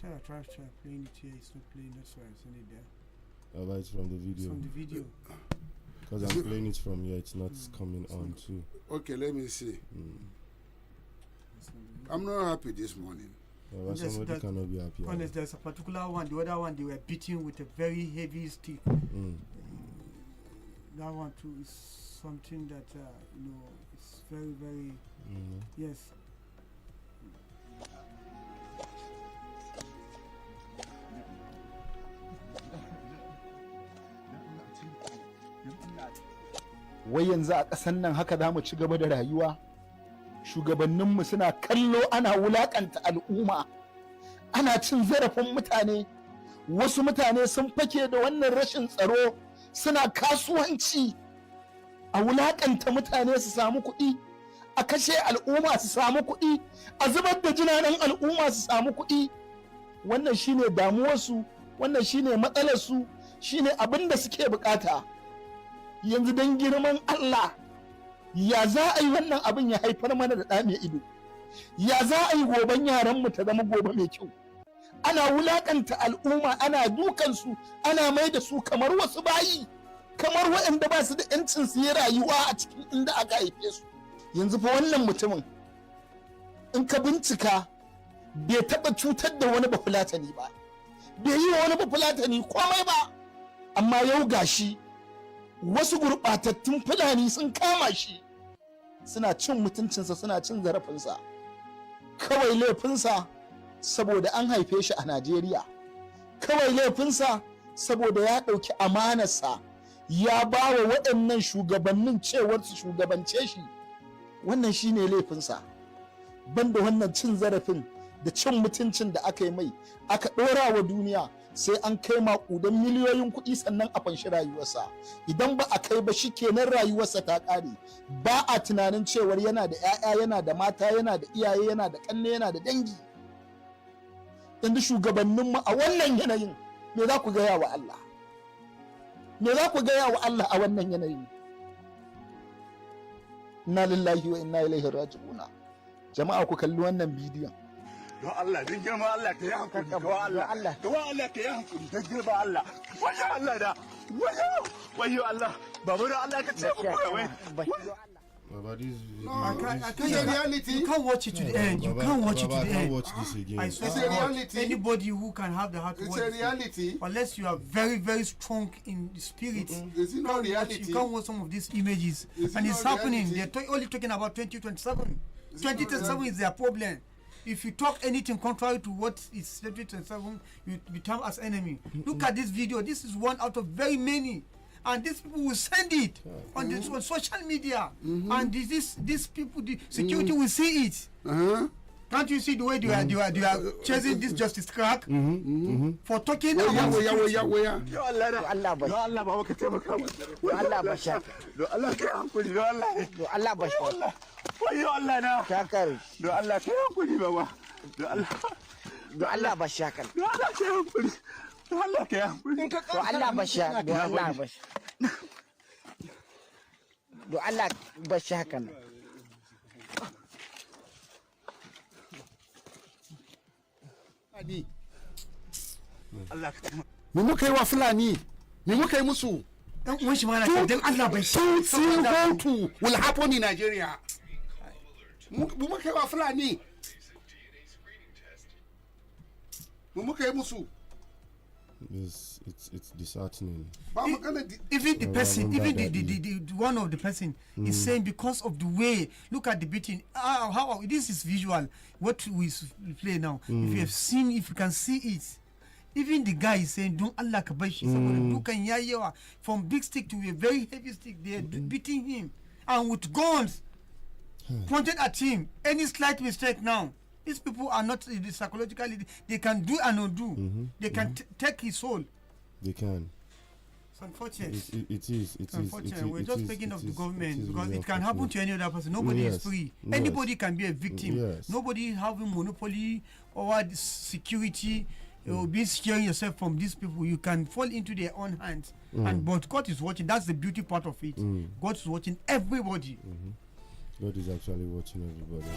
I tried playing it here. It's not playing. That's why I sent it there. Alright, it's from the It's video. from the video. Because I'm playing it from here, it's not coming on too. okay, let me see. It's from the video. I'm not happy this morning. Alright, Yes, somebody that- cannot be happy. Honest, there's a particular one. The other one, they were beating with a very heavy stick. Mm. That one too is something that it's very, very yes. Wai yanzu a ƙasan nan haka za mu ci gaba da rayuwa, shugabanninmu suna kallo ana wulaƙanta al'umma, ana cin zarafin mutane, wasu mutane sun fake da wannan rashin tsaro suna kasuwanci, a wulaƙanta mutane su samu kuɗi, a kashe al'umma su samu kuɗi, a zubar da jinanan al'umma su samu kuɗi. Wannan shine damuwarsu, wannan shine matsalarsu, shine abin da suke bukata. Yanzu don girman Allah, ya za a yi wannan abin ya haifar mana da ɗa mai ido, ya za a yi goben yaranmu ta zama gobe mai kyau. Ana wulaƙanta al'umma, ana dukansu, ana mai da su kamar wasu bayi, kamar waɗanda ba su da 'yancin su yi rayuwa a cikin inda aka haife su. Yanzu fa wannan mutumin in ka bincika bai taɓa cutar da wani bafulatani ba, bai yi wa wani bafulatani komai ba, amma yau gashi wasu gurɓatattun fulani sun kama shi suna cin mutuncinsa, suna cin zarafinsa. Kawai laifinsa saboda an haife shi a Najeriya, kawai laifinsa saboda ya ɗauki amanarsa ya ba wa waɗannan shugabannin cewar su shugabance shi. Wannan shi ne laifinsa, banda wannan cin zarafin da cin mutuncin da aka yi mai, aka ɗora wa duniya, sai an kai maƙudan miliyoyin kuɗi sannan a fanshi rayuwarsa. Idan ba a kai ba shi kenan rayuwarsa ta ƙare. Ba a tunanin cewar yana da 'ya'ya, yana da mata, yana da iyaye, yana da ƙanne, yana da dangi. Yanzu shugabanninmu a wannan yanayin me za ku gaya wa Allah? Me za ku gaya wa Allah a wannan yanayin? Inna lillahi wa inna ilaihi raji'una. Jama'a ku kalli wannan bidiyon. Don Allah, don girma Allah ka yi hankuri, don Allah, don Allah ka yi hankuri, don girma Allah. Wayo Allah da, wayo Allah, babu da Allah ka ce mu kawai. Baba, this It's a reality. You can't watch it to the end. You can't watch it to the I can't end. watch this again. I swear It's to a God, reality. anybody who can have the heart to It's watch a it, reality. unless you are very, very strong in the spirit, It's you not can't watch- reality. you can't watch some of these images. It's And it's not happening. reality. They're only talking about 2027. not 2027 reality. is their problem. If you talk anything contrary to what is 2027, you become as enemy. Look at this video. This is one out of very many. And these people will send it on social media. And these people, the security will see it. Can't you see the way they are chasing this justice crack for talking about security? Don Allah da, Allah ba don Allah ba ka taimaka mu. don Allah ba sha Don Allah ka yi hankuri, don Allah. don Allah ba sha Wayo Allah na. shakar Don Allah ka yi hankuri, baba. Don Allah, don Allah ba shakar don Allah ka yi hankuri. Don Allah ka yi hankuri. don Allah ba sha don Allah ba sha don Allah ba sha kan Allah ka taimaka. Me muka yi wa Fulani? Me muka yi musu? Dan uwan shi ma na ce, dan Allah bai Something saboda- wrong will happen in Nigeria. Me muka yi wa Fulani? Me muka yi musu? It's disheartening. Ba magana di- Even the I person, remember even that the one of the person is saying because of the way. Look at the beating. How this is visual. What we play now. If you have seen, if you can see it, even the guy is saying, "Don't Allah kabashi." Dukan yayewa from big stick to a very heavy stick. They are beating him and with guns pointed at him. Any slight mistake now. These people are not psychologically. They can do and undo. They can take his soul. They can. It's unfortunate. It is. It is. Unfortunately, we're it just is, speaking it of the is, government is because really it can happen to any other person. Nobody is Yes, free. yes. Anybody can be a victim. Yes. Nobody having monopoly over the security. be securing yourself from these people. You can fall into their own hands, and but God is watching. That's the beauty part of it. God is watching everybody. God is actually watching everybody.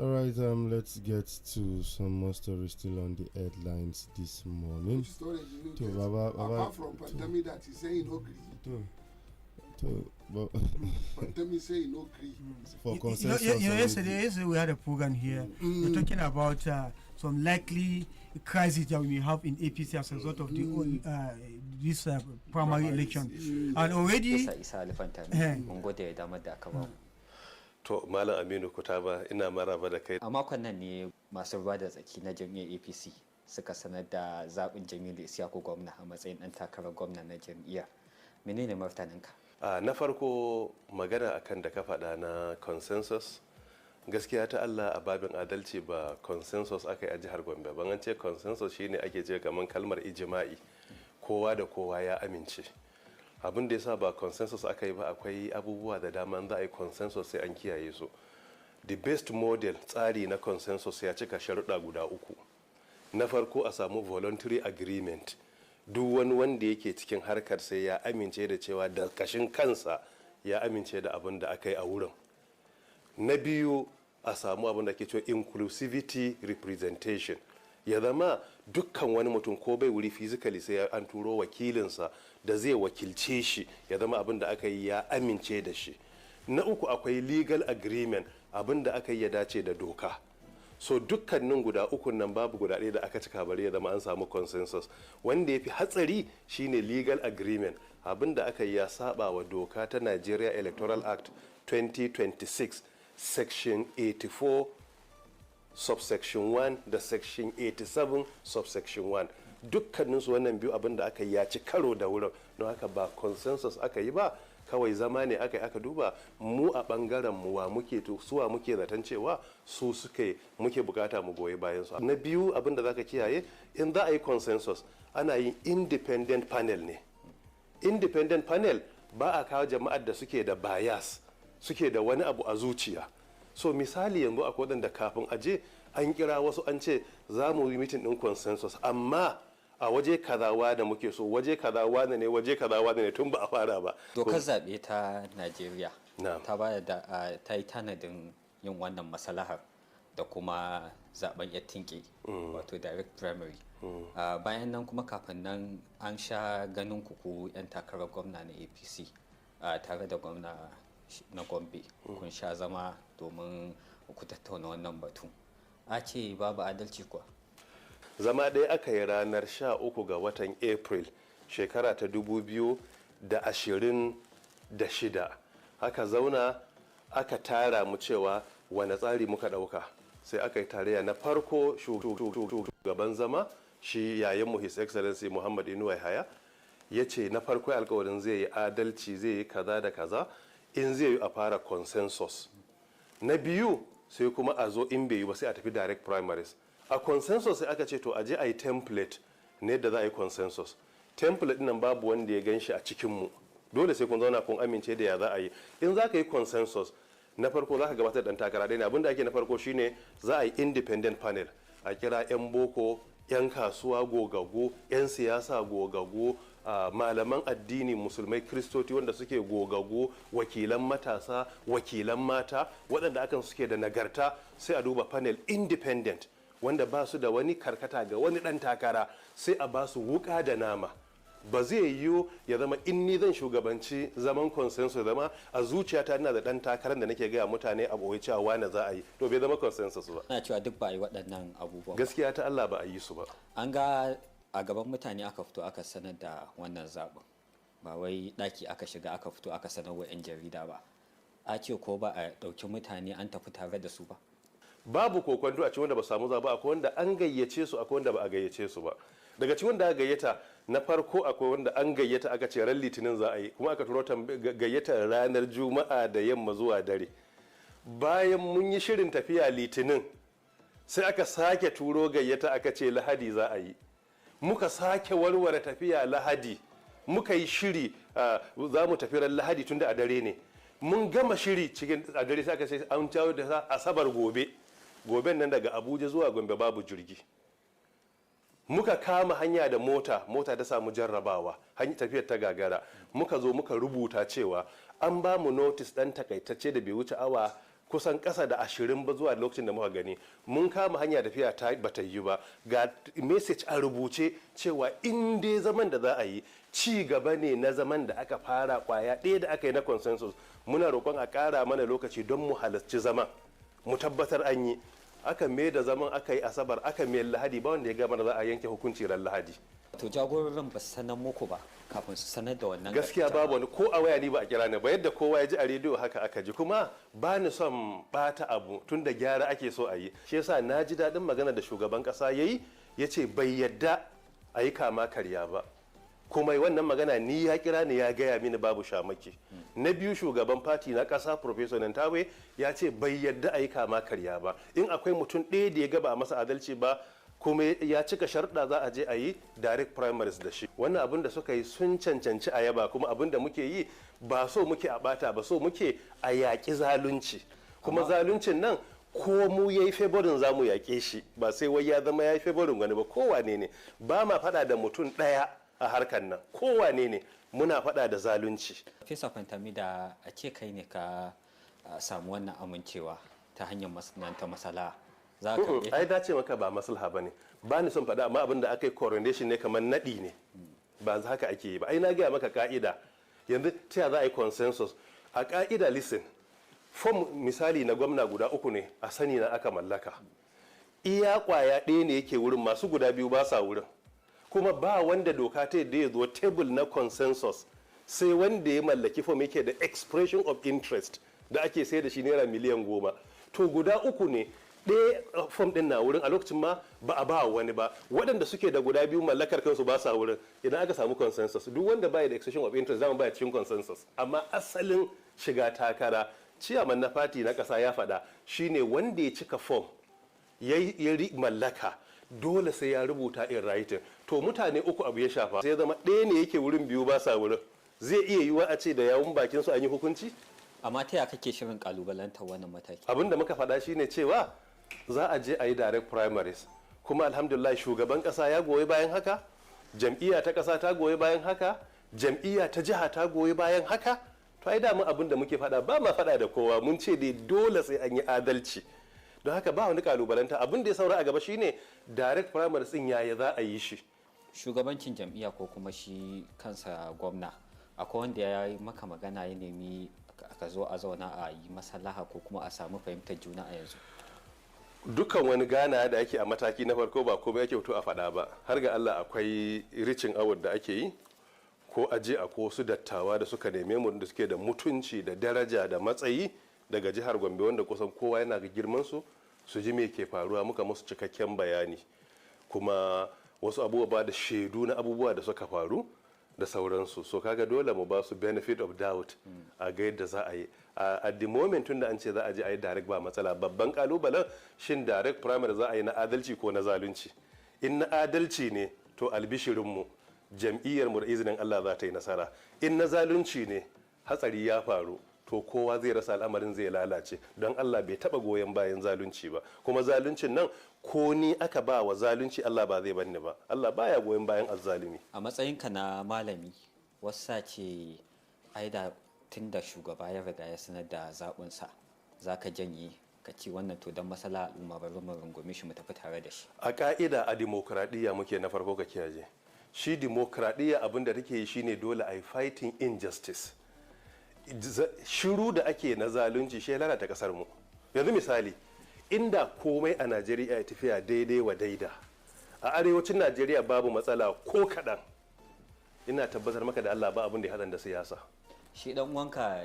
All right, let's get to some more stories still on the headlines this morning. Which story did you get? Apart from pandemic that is saying no agree. Pandemic saying no agree. For consensus. Yesterday we had a program here. We're talking about some likely crisis that we may have in APC as a result of the this primary election. And already To Malam Aminu Kutaba ina maraba da kai. A makon nan ne masu ruwa da tsaki na jam'iyyar APC suka sanar da zaɓin Jamilu Isiyaku gwamna a matsayin ɗan takarar gwamna na jam'iyyar. Menene martaninka? Na farko magana akan da ka faɗa na consensus. Gaskiya ta Allah a babin adalci ba consensus aka yi a jihar Gombe. Ban an ce consensus shine ake ce kamar kalmar ijima'i. Kowa da kowa ya amince. Abin da yasa ba consensus aka yi ba akwai abubuwa da dama za a yi consensus sai an kiyaye su. The best model tsari na consensus ya cika sharuɗa guda uku. Na farko a samu voluntary agreement. Duk wani wanda yake cikin harkar sai ya amince da cewa da kashin kansa ya amince da abin da aka yi a wurin. Na biyu a samu abin da ke cewa inclusivity representation. Ya zama dukkan wani mutum ko bai wuri physically sai an turo wakilinsa da zai wakilce shi ya zama abin da aka yi ya amince da shi. Na uku akwai legal agreement, abin da aka yi ya dace da doka. So dukkanin guda ukun nan babu guda ɗaya da aka cika bari ya zama an samu consensus. Wanda ya fi hatsari shine legal agreement, abin da aka yi ya saba wa doka ta Nigeria Electoral Act 2026 section 84 subsection 1 da section 87 subsection 1. Dukkaninsu wannan biyu abin da aka yi ya ci karo da wurin, don haka ba consensus aka yi ba, kawai zama ne aka yi aka duba mu a bangaren mu wa muke suwa muke zaton cewa su suke muke bukata mu goyi bayan su. Na biyu abin da zaka kiyaye, in za a yi consensus ana yin independent panel ne. Independent panel ba a kawo jama'ar da suke da bias, suke da wani abu a zuciya. So misali yanzu akwai wadanda kafin aje an kira wasu an ce za mu yi meeting din consensus amma a waje kazawa da muke so, waje kazawa ne, waje kazawa ne tun ba a fara ba. Dokar zaɓe ta Najeriya ta ba da ta yi tanadin yin wannan masalahar da kuma zaben ya tinke wato direct primary. Bayan nan kuma kafin nan an sha ganin kuku 'yan takarar gwamna na APC tare da gwamna na Gombe kun sha zama domin ku tattauna wannan batu. A ce babu adalci kuwa? Zama ɗaya aka yi ranar 13 ga watan April shekara ta 2026. Aka zauna aka tara mu cewa wane tsari muka ɗauka. Sai aka yi tarayya na farko shugaban zama shi yayin His Excellency Muhammad Inuwa Yahaya ya ce na farko alkawarin zai yi adalci, zai yi kaza da kaza, in zai yi a fara consensus. Na biyu sai kuma a zo in bai yi ba sai a tafi direct primaries. A consensus sai aka ce to aje a yi template ne da za a yi consensus. Template nan babu wanda ya gan shi a cikinmu, dole sai kun zauna kun amince da ya za a yi. In za ka yi consensus na farko za ka gabatar da ɗan takara ɗaya ne. Abinda ake na farko shine za a yi independent panel, a kira 'yan boko, 'yan kasuwa gogaggo, 'yan siyasa gogaggo, malaman addini musulmai kristoti wanda suke gogaggo, wakilan matasa, wakilan mata waɗanda akan suke da nagarta, sai a duba panel independent wanda ba su da wani karkata ga wani ɗan takara, sai a ba su wuka da nama. Ba zai yiwu ya zama in ni zan shugabanci zaman consensus zama a zuciyata ina da ɗan takarar da nake gaya mutane a ɓoye cewa wane za a yi, to bai zama consensus ba. Ana cewa duk ba a yi waɗannan abubuwan. Gaskiya ta Allah ba a yi su ba. An ga a gaban mutane aka fito aka sanar da wannan zaɓin, ba wai ɗaki aka shiga aka fito aka sanar wa 'yan jarida ba. A ce ko ba a ɗauki mutane an tafi tare da su ba. Babu kokwanto a cikin wanda ba samu zaɓa, akwai wanda an gayyace su, akwai wanda ba a gayyace su ba. Daga cikin wanda aka gayyata na farko akwai wanda an gayyata aka ce ran litinin za a yi, kuma aka turo gayyatar ranar juma'a da yamma zuwa dare. Bayan mun yi shirin tafiya litinin sai aka sake turo gayyata aka ce lahadi za a yi. Muka sake warware tafiya lahadi, muka yi shiri za mu tafi ran lahadi tunda a dare ne. Mun gama shiri cikin a dare sai aka ce an jawo da asabar gobe. goben nan daga Abuja zuwa Gombe babu jirgi. Muka kama hanya da mota ta samu jarrabawa, hanyar tafiyar ta gagara. Muka zo muka rubuta cewa an ba mu notice dan takaitacce da bai wuce awa kusan ƙasa da 20 ba zuwa lokacin da muka gani. Mun kama hanya tafiya ta bata yi ba, ga message a rubuce cewa in dai zaman da za a yi ci gaba ne na zaman da aka fara kwaya ɗaya da aka yi na consensus. Muna roƙon a ƙara mana lokaci don mu halarci zaman, mu tabbatar an yi. Aka mai da zaman aka yi Asabar, aka mai Lahadi, ba wanda ya gama da za a yanke hukunci ran Lahadi. To jagororin ba su sanar muku ba kafin su sanar da wannan gaskiya babu wani ko a waya ni ba a kira ni ba, yadda kowa ya ji a rediyo haka aka ji. Kuma ba ni son bata abu tun da gyara ake so a yi, shi yasa na ji daɗin magana da shugaban ƙasa ya yi, ya ce bai yadda a yi kama karya ba. Kuma wannan magana ni ya kira ni ya gaya mini babu shamaki. Na biyu shugaban fati na ƙasa Professor Nantawe ya ce bai yadda a yi kama karya ba. In akwai mutum ɗaya da ya gaba a masa adalci ba kuma ya cika sharɗa za a je a yi direct primaries da shi. Wannan abin da suka yi sun cancanci a yaba, kuma abin da muke yi ba so muke a bata ba, so muke a yaƙi zalunci. Kuma zaluncin nan ko mu yayi favorin za mu yaƙe shi, ba sai wai ya zama yayi favorin wani ba, kowane ne. Ba ma faɗa da mutum ɗaya a harkar nan, kowane ne muna faɗa da zalunci. Fesa Fantami, da a ce kai ne ka samu wannan amincewa ta hanyar masananta masala, za ka ai dace maka ba maslaha bane, ba ni son faɗa, amma abin da aka yi coronation ne kamar naɗi ne, ba za haka ake yi ba. Ai na gaya maka ka'ida, yanzu ta za a yi consensus a ka'ida. Listen, form misali na gwamna guda 3 ne a sani na aka mallaka, iya kwaya ɗaya ne yake wurin, masu guda 2 ba sa wurin. Kuma ba wanda doka ta yadda ya zo table na consensus sai wanda ya mallaki form yake da expression of interest da ake sai da shi naira miliyan 10. To guda 3 ne, ɗaya form ɗin na wurin a lokacin ma ba a ba wani ba, waɗanda suke da guda 2 mallakar kansu ba sa wurin. Idan aka samu consensus, duk wanda baya da expression of interest zama baya cikin consensus. Amma asalin shiga takara, ciyaman na fati na ƙasa ya faɗa, shine wanda ya cika form ya mallaka dole sai ya rubuta in writing. To mutane 3 abu ya shafa, sai ya zama ɗaya ne yake wurin 2 ba sa wurin. Zai iya yiwa a ce da yawun bakin su an yi hukunci. Amma ta ya kake shirin kalubalantar wannan mataki? Abin da muka faɗa shine cewa za a je a yi direct primaries, kuma alhamdulillah shugaban ƙasa ya goyi bayan haka, jam'iyya ta ƙasa ta goyi bayan haka, jam'iyya ta jiha ta goyi bayan haka. To ai damu abin da muke faɗa, ba ma faɗa da kowa, mun ce dai dole sai an yi adalci. Don haka ba wani kalubalanta. Abin da ya saura a gaba shine direct primaries din yaya za a yi shi. Shugabancin jam'iyya ko kuma shi kansa gwamna, akwai wanda ya yi maka magana ya nemi ka zo a zauna a yi maslaha ko kuma a samu fahimtar juna a yanzu? Dukkan wani gana da ake a mataki na farko ba komai ake fito a faɗa ba, har ga Allah akwai ricin award da ake yi, ko aje a ko su dattawa da suka neme mu da suke da mutunci da daraja da matsayi daga jihar Gombe, wanda kusan kowa yana ga girman su ji me ke faruwa, muka musu cikakken bayani, kuma wasu abubuwa da shaidu na abubuwa da suka faru da sauransu. So kaga dole mu ba su benefit of doubt a ga yadda za a yi. At the moment tun da an ce za a je a yi direct ba matsala. Babban kalubalen shin direct primary za a yi na adalci ko na zalunci. In na adalci ne to albishirinmu, jam'iyyarmu da izinin Allah za ta yi nasara. In na zalunci ne hatsari ya faru, to kowa zai rasa, al'amarin zai lalace. Don Allah bai taba goyon bayan zalunci ba, kuma zaluncin nan ko ni aka ba wa zalunci Allah ba zai banni ba. Allah baya goyon bayan azzalumi. A matsayinka na malami, wasa ce ai da tun da shugaba ya riga ya sanar da zaɓinsa za ka janye ka ci wannan to don masala al'umma bari mu rungume shi mu tafi tare da shi? A ka'ida a dimokuraɗiyya muke, na farko ka kiyaye shi dimokuraɗiyya abin da take yi shine dole a yi fighting injustice. Shiru da ake na zalunci shi ya lalata kasar mu. Yanzu misali, inda komai a Najeriya ya tafiya daidai wa daida, a arewacin Najeriya babu matsala ko kaɗan, ina tabbatar maka da Allah ba abin da ya haɗa da siyasa. Shi dan uwanka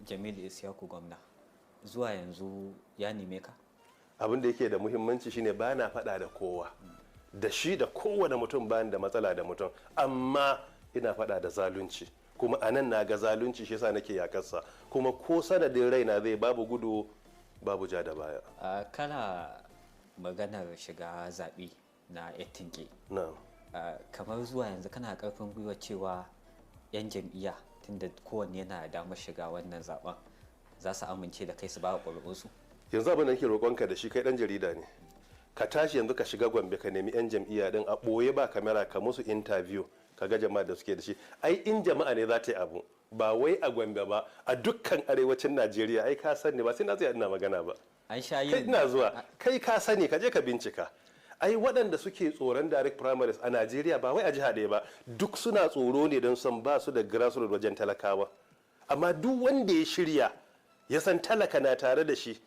Jamilu Isyaku gwamna zuwa yanzu ya neme ka? Abin da yake da muhimmanci shine ba na faɗa da kowa, da shi da kowane mutum bayan da matsala da mutum, amma ina faɗa da zalunci, kuma a nan na ga zalunci shi yasa nake yakarsa, kuma ko sanadin raina zai babu gudu babu ja da baya. Kana maganar shiga zaɓe na Ettinke. Kamar zuwa yanzu kana ƙarfin gwiwa cewa 'yan jam'iyya tunda kowanne yana da damar shiga wannan zaben za su amince da kai su ba ƙuri'unsu? yanzu abin da nake roƙonka da shi kai dan jarida ne, ka tashi yanzu ka shiga Gombe ka nemi 'yan jam'iyya din a ɓoye ba kamera ka musu interview ka ga jama'a da suke da shi. Ai in jama'a ne za ta yi abu ba wai a Gombe ba, a dukkan arewacin Najeriya ai ka sani ba sai na tsaya ina magana ba. An sha kai ina zuwa kai ka sani ka je ka bincika. Ai waɗanda suke tsoron direct primaries a Najeriya ba wai a jiha ɗaya ba, duk suna tsoro ne don son ba su da grassroots wajen talakawa. Amma duk wanda ya shirya ya san talaka na tare da shi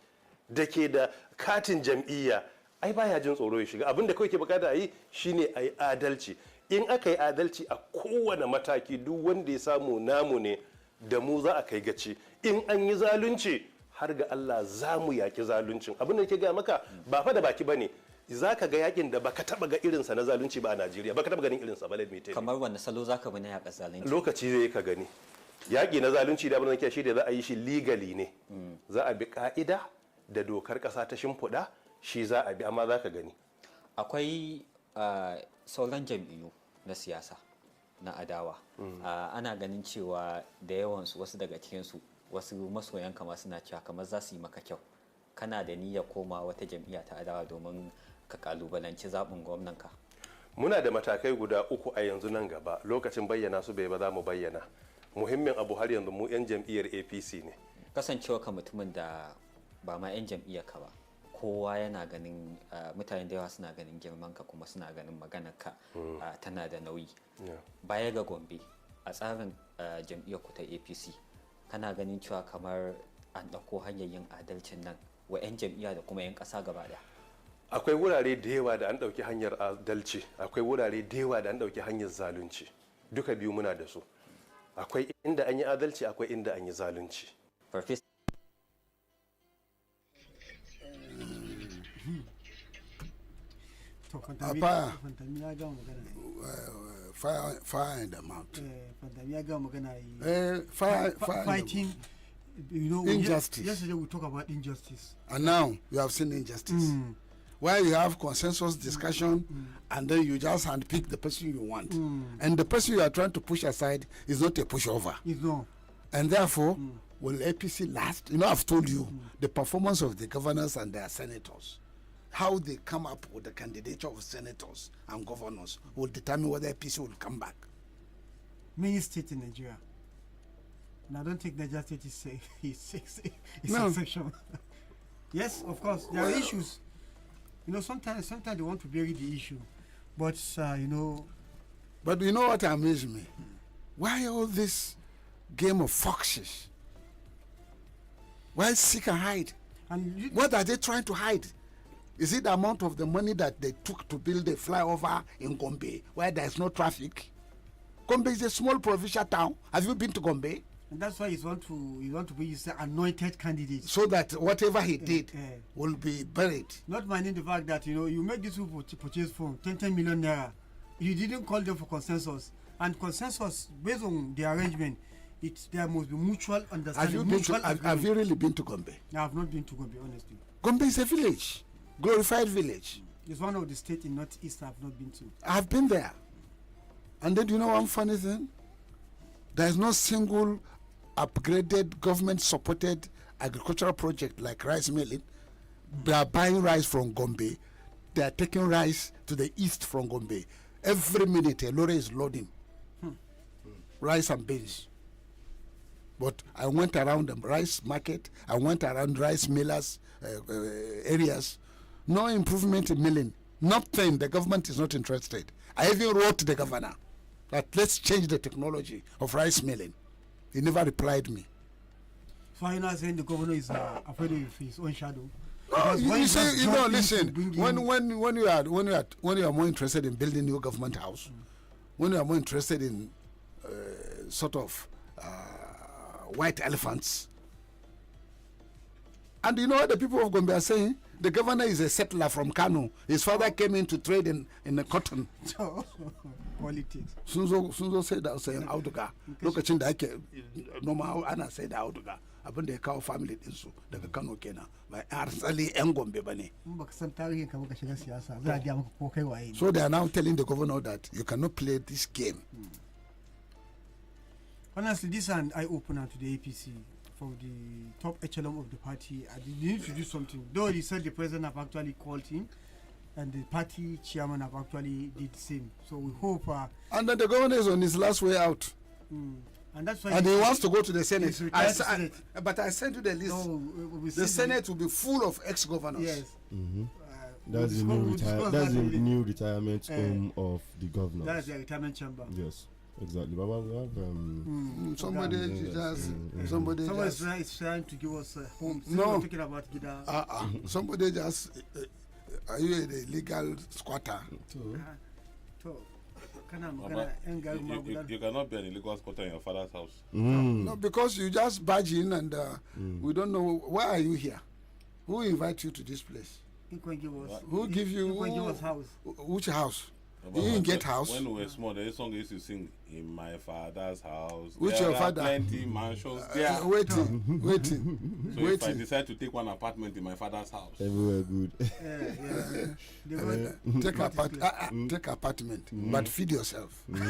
da ke da katin jam'iyya ai baya jin tsoro ya shiga. Abin da kawai ke bukata a yi shine a yi adalci. In aka yi adalci a kowane mataki duk wanda ya samu namu ne, da mu za a kai gaci. In an yi zalunci har ga Allah za mu yaki zaluncin. Abin da ke gaya maka ba fa da baki bane, za ka ga yakin da baka taba ga irinsa na zalunci ba a Najeriya, baka taba ganin irinsa ba. Kamar wanda salo za ka bi na yaƙa zalunci? Lokaci zai ka gani. Yaƙi na zalunci da abin da ke shi da za a yi shi legally ne, za a bi ka'ida da dokar ƙasa ta shimfiɗa, shi za a bi, amma za ka gani. Akwai sauran jam'iyyu na siyasa na adawa, ana ganin cewa da yawansu wasu daga cikinsu wasu masoyan kama suna cewa kamar za su yi maka kyau. Kana da niyyar koma wata jam'iyya ta adawa domin ka kalubalanci zaɓin gwamnanka? Muna da matakai guda 3 a yanzu nan gaba, lokacin bayyana su bai ba za mu bayyana. Muhimmin abu har yanzu mu 'yan jam'iyyar APC ne. Kasancewa ka mutumin da ba ma 'yan jam'iyyar ka ba, kowa yana ganin mutane da yawa suna ganin girman ka kuma suna ganin maganar ka tana da nauyi. Baya ga Gombe, a tsarin jam'iyyar ku ta APC, kana ganin cewa kamar an ɗauko hanyar yin adalcin nan wa 'yan jam'iyya da kuma 'yan ƙasa gaba ɗaya? Akwai wurare da yawa da an ɗauki hanyar adalci, akwai wurare da yawa da an ɗauki hanyar zalunci. Duka biyu muna da su. Akwai inda an yi adalci, akwai inda an yi zalunci. Fire in the mouth. Fighting, injustice. Yesterday we talk about injustice. And now you have seen injustice. Where you have consensus discussion and then you just handpick the person you want. And the person you are trying to push aside is not a pushover. It's not. And therefore, will APC last? You know, I've told you the performance of the governors and their senators, how they come up with the candidature of senators and governors will determine whether APC will come back. Many states in Nigeria. And I don't think Nigeria State is No. a exception. Yes, of course, there are issues. You know, sometimes they want to bury the issue. But, you know... But you know what amazes me? Why all this game of foxes? Why seek and hide? And what are they trying to hide? Is it the amount of the money that they took to build a flyover in Gombe where there's no traffic? Gombe is a small provincial town. Have you been to Gombe? And that's why you want to be his anointed candidate. So that whatever he did will be buried. Not minding the fact that, you know, you make this people to purchase phone, 10 million naira. You didn't call them for consensus. And consensus, based on the arrangement, there must be mutual understanding. Have you really been to Gombe? I have not been to Gombe, honestly. Gombe is a village, glorified village. It's one of the states in Northeast I have not been to. I have been there. And then, you know one funny thing? There is no single upgraded government-supported agricultural project like rice milling. They are buying rice from Gombe. They are taking rice to the east from Gombe. Every minute, a lorry is loading rice and beans. But I went around the rice market. I went around rice millers areas. No improvement in milling. Nothing. The government is not interested. I even wrote to the governor that let's change the technology of rice milling. He never replied me. So you're not saying the governor is afraid of his own shadow? No, you say, you know, listen. When you are more interested in building new government house, when you are more interested in sort of white elephants, and you know what the people of Gombe are saying? The governor is a settler from Kano. His father came in to trade in the cotton. Politics. Sunzo said that saying auduga. Lokacin da ake normal ana sai da auduga. Abin da ya kawo family din su daga Kano kenan. Ba arsali yan Gombe bane. So they are now telling the governor that you cannot play this game. Honestly, this is an eye opener to the APC from the top echelon of the party, and they need to do something. Though he said the president have actually called him, and the party chairman have actually did the same. So we hope. And then the governor is on his last way out. And that's why. And he wants to go to the Senate. Senate. But I sent you the list. No, the Senate will be full of ex-governors. Yes. That's the new retirement home of the governor. That's the retirement chamber. Yes, exactly. Baba, we have somebody is trying to give us home. No, we're talking about Gida. Somebody just are you a legal squatter? You cannot be an illegal squatter in your father's house. No, because you just barge in and we don't know why are you here. Who invite you to this place? Who give you house? Which house? You didn't get house. When we were small, there is a song used to sing, "In my father's house." Which your father? Plenty mansions there. Waiting. So if I decide to take one apartment in my father's house, everywhere good. Take apartment, but feed yourself. we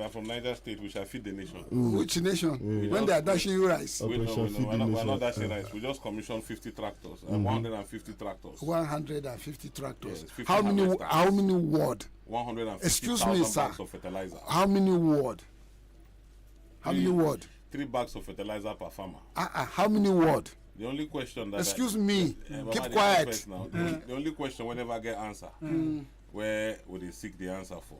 are from Niger State. We shall feed the nation. Which nation? When they are dashing you rice? We're not dashing rice. We just commissioned 50 tractors, 150 tractors. 150 tractors. Yes, How many ward? 150,000 bags of fertilizer. How many ward? How many ward? 3 bags of fertilizer per farmer. How many ward? The only question that Excuse me, keep quiet. Now. The only question whenever I get answer, where would they seek the answer for?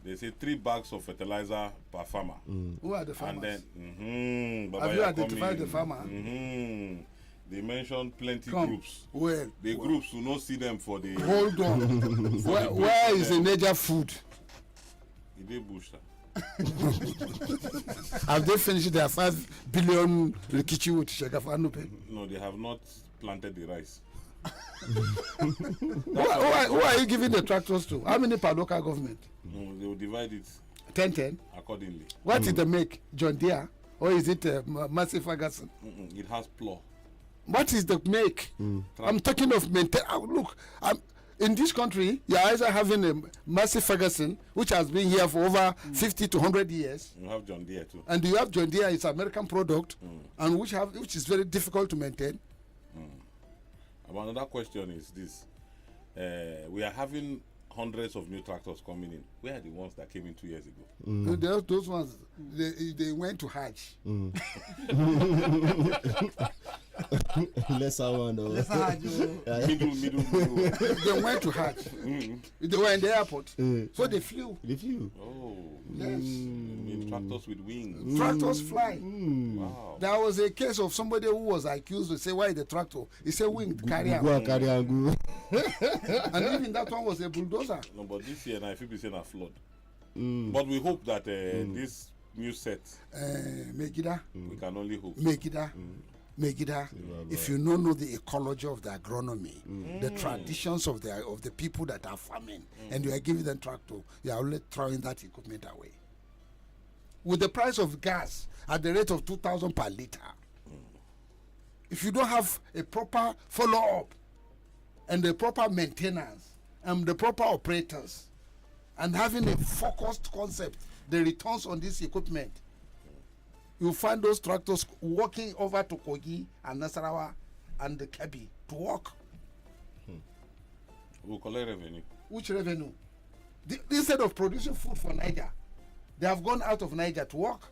They say 3 bags of fertilizer per farmer. Who are the farmers? And then, have you identified the farmer? They mentioned plenty groups. Well, the groups will not see them for the. Hold on. where is the Niger food? They bush. Have they finished their 5 billion rikichi with Shagafanupe? No, they have not planted the rice. who are you giving the tractors to? How many per local government? No, they will divide it 10-10 accordingly. What is the make? John Deere? Or is it Massey Ferguson? It has plow. What is the make? I'm talking of maintain. Look, in this country, you're either having a Massey Ferguson, which has been here for over 50 to 100 years. You have John Deere too. And you have John Deere, it's an American product, and which is very difficult to maintain. Another question is this. We are having hundreds of new tractors coming in. Where are the ones that came in 2 years ago? Those ones, they went to Hajj. Lesser one though. Middle. They went to Hajj. They were in the airport. So they flew. Oh. Yes. Tractors with wings. Tractors fly. Wow. There was a case of somebody who was accused to say, why is the tractor? He said, wing, carry on. And even that one was a bulldozer. No, but this year, if you saying a flood. But we hope that this new set, Megida, we can only hope. Megida, if you don't know the ecology of the agronomy, the traditions of the people that are farming, and you are giving them tractor, you are only throwing that equipment away. With the price of gas at the rate of 2,000 per liter, if you don't have a proper follow-up and the proper maintenance and the proper operators and having a focused concept, the returns on this equipment, you find those tractors walking over to Kogi and Nasarawa and the Kebbi to work. We'll collect revenue. Which revenue? Instead of producing food for Niger, they have gone out of Niger to work.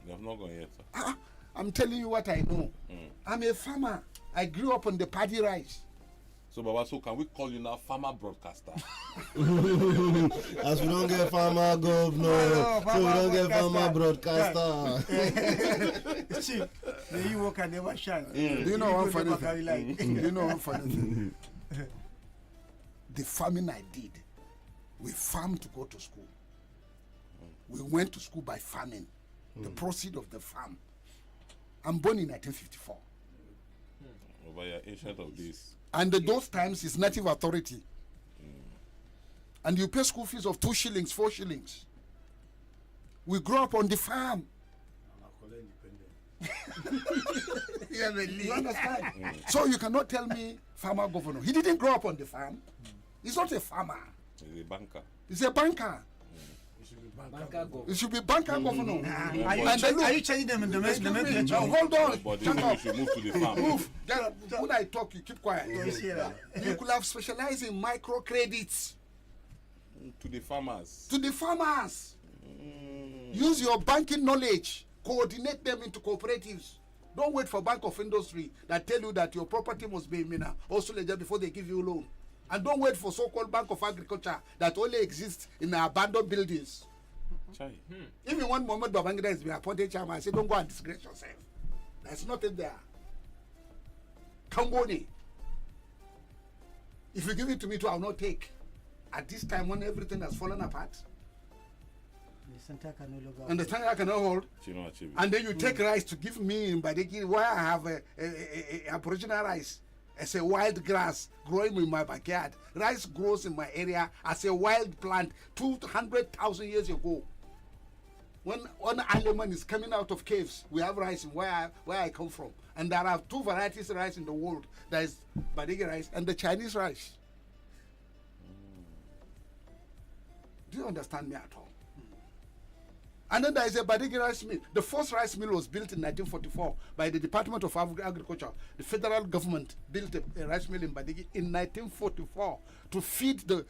They have not gone yet, sir. I'm telling you what I know. I'm a farmer. I grew up on the paddy rice. So, Baba, so can we call you now farmer broadcaster? As we don't get farmer governor, so we don't get farmer broadcaster. Chief, you work and never shine. Do you know one funny thing? Do you know one funny thing? The farming I did, we farmed to go to school. We went to school by farming. The proceed of the farm. I'm born in 1954. But you're ancient of this. And those times is native authority. And you pay school fees of 2 shillings, 4 shillings. We grew up on the farm. You understand? So you cannot tell me farmer governor. He didn't grow up on the farm. He's not a farmer. He's a banker. He's a banker. It should be banker governor. Are you changing them in the message? Hold on. But you should move to the farm. Move. When I talk, you keep quiet. You could have specialized in microcredits. To the farmers. To the farmers. Use your banking knowledge. Coordinate them into cooperatives. Don't wait for Bank of Industry that tell you that your property must be in Mina or Suleja before they give you a loan. And don't wait for so-called Bank of Agriculture that only exists in abandoned buildings. Even one moment Babangida has been appointed chairman, I say don't go and disgrace yourself. There's nothing there. Kangoni. If you give it to me too, I will not take. At this time when everything has fallen apart. The center can no longer And the center cannot hold. And then you take rice to give me in Badegi, where I have a Aboriginal rice. As a wild grass growing in my backyard. Rice grows in my area as a wild plant 200,000 years ago. When one animal is coming out of caves, we have rice in where I come from. And there are 2 varieties of rice in the world. There is Badegi rice and the Chinese rice. Do you understand me at all? And then there is a Badegi rice mill. The first rice mill was built in 1944 by the Department of Agriculture. The federal government built a rice mill in Badegi in 1944 to feed the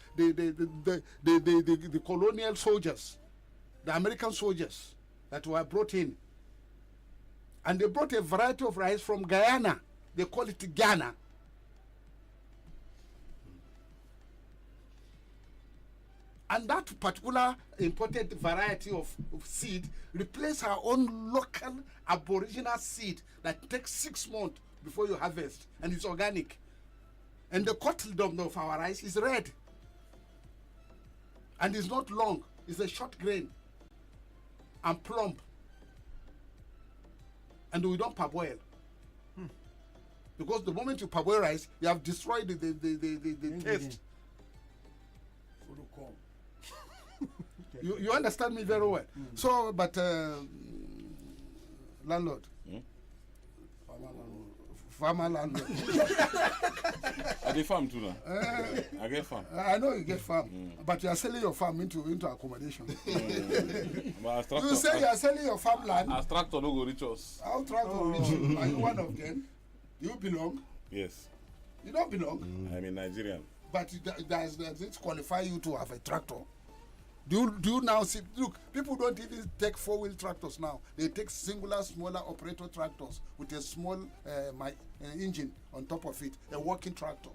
colonial soldiers, the American soldiers that were brought in. And they brought a variety of rice from Guyana. They call it Ghana. And that particular imported variety of seed replaces our own local aboriginal seed that takes 6 months before you harvest, and it's organic. And the cotyledon of our rice is red. And it's not long, it's a short grain and plump. And we don't parboil. Because the moment you parboil rice, you have destroyed the taste. You understand me very well. So, but landlord, farmer landlord. I get farm too now. I get farm. I know you get farm, but you are selling your farm into accommodation. You say you are selling your farmland. As tractor no go reach us. How tractor reach you? Are you one of them? Do you belong? Yes. You don't belong. I'm a Nigerian. But does it qualify you to have a tractor? Do you now see? Look, people don't even take 4-wheel tractors now. They take singular, smaller operator tractors with a small engine on top of it, a working tractor.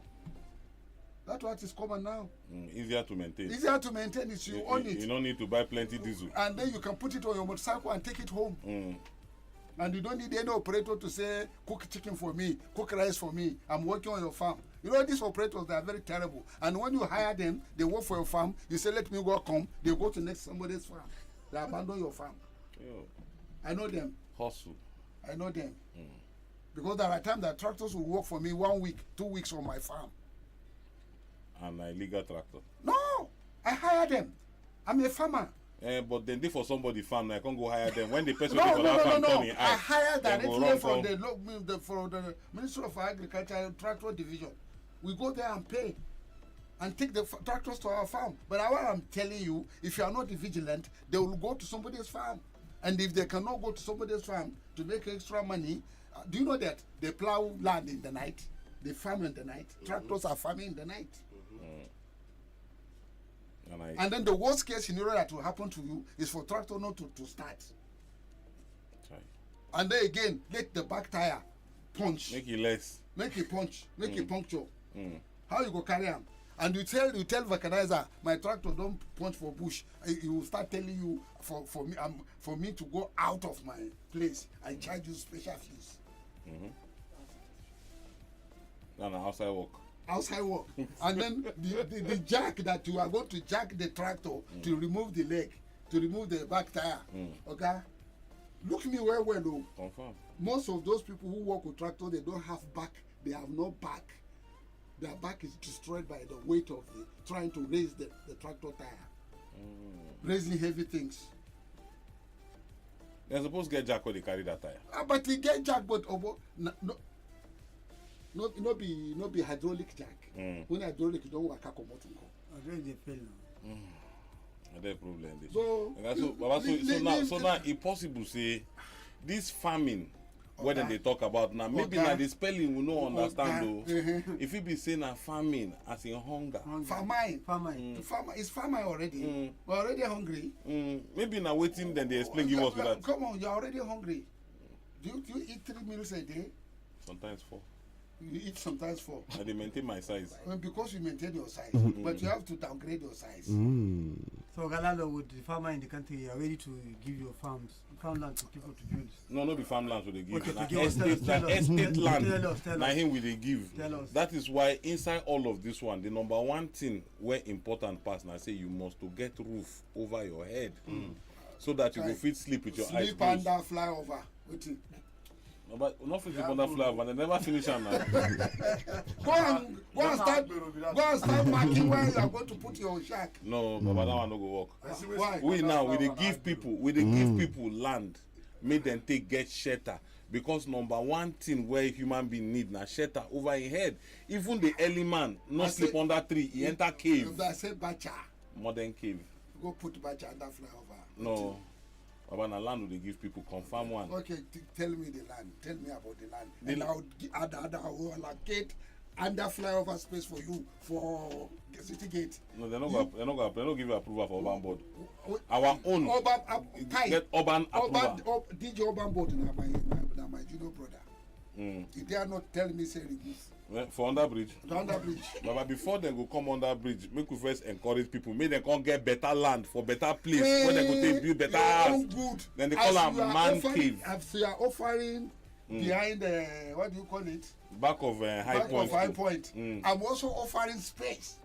That's what is common now. Easier to maintain. Easier to maintain is you own it. You don't need to buy plenty diesel. And then you can put it on your motorcycle and take it home. And you don't need any operator to say, cook chicken for me, cook rice for me, I'm working on your farm. You know, these operators, they are very terrible. And when you hire them, they work for your farm, you say, let me go come, they go to next somebody's farm. They abandon your farm. I know them. Hustle. I know them. Because there are times that tractors will work for me 1 week, 2 weeks on my farm. An illegal tractor? No! I hire them. I'm a farmer. But then they for somebody farm, I can't go hire them. When the person No. I I hire directly from the Ministry of Agriculture Tractor Division. We go there and pay and take the tractors to our farm. But what I'm telling you, if you are not vigilant, they will go to somebody's farm. And if they cannot go to somebody's farm to make extra money, do you know that they plow land in the night? They farm in the night. Tractors are farming in the night. And then the worst case scenario that will happen to you is for tractor not to start. And then again, let the back tire punch. Make it less. Make it punch. Make it puncture. How you go carry on? And you tell vulcanizer, my tractor don't punch for bush. He will start telling you for me to go out of my place, I charge you special fees. No, outside work. Outside work. And then the jack that you are going to jack the tractor to remove the leg, to remove the back tire. Okay? Look me well, though. Confirm. Most of those people who work with tractor, they don't have back. They have no back. Their back is destroyed by the weight of trying to raise the tractor tire. Raising heavy things. They're supposed to get jack when they carry that tire. But they get jack, but no be hydraulic jack. When hydraulic, you don't work out. Already they fail now. That problem. So, so now it's possible say this farming. What then they talk about now? Maybe now the spelling we no understand though. If it be saying a famine as in hunger. Famine. Is famine already? We're already hungry. Maybe now waiting then they explain give us that. Come on, you're already hungry. Do you eat 3 meals a day? Sometimes 4. You eat sometimes 4. I they maintain my size. Because you maintain your size, but you have to downgrade your size. So Galalo, with the farmer in the country, you are ready to give your farmland to people to build? No, not be farmland so they give. Okay, estate land. Tell Now us. him will they give. Tell us. That is why inside all of this one, the number one thing where important part now say you must to get roof over your head, so that you will fit sleep with your eyes Sleep closed. under flyover. No, but not fit under flower, they never finish am now. Go and start marking where you are going to put your shack. No, Baba, that one no go work. Why? We now we dey give people, land, make them take get shelter. Because number one thing where human being need na shelter over his head. Even the early man no sleep under tree, he enter cave. I say bacha. Modern cave. Go put bacha under flyover. No. Baba, na land they give people confirm one. Okay, tell me the land. Tell me about the land. And I will allocate under flyover space for you for the city gate. No, they're not give you approval for urban board. Our own get urban approval. DJ urban board na my junior brother. If they are not telling me say remove. For under bridge. The under bridge. But before they go come under bridge, make we first encourage people. Make them come get better land for better place where they go take build better house. Then they call them man cave. As you are offering behind what do you call it? Back of High Point. I'm also offering space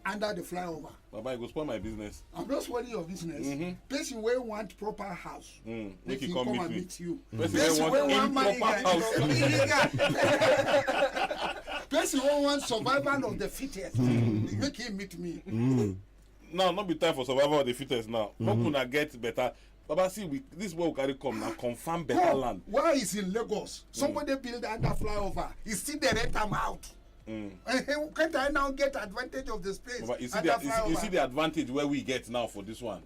under the flyover. Baba, you go spoil my business. I'm not spoiling your business. Person wey want proper house. Make you come meet and me. meet you. Person wey want improper house. Person wey want survival of the fittest. Make him meet me. Now, not be time for survival of the fittest now. How can I get better? Baba, see, this is where we carry come now. Confirm better land. Why is in Lagos? Somebody build under flyover. He still the rent am out. Can't I now get advantage of the space? But you see the advantage where we get now for this one.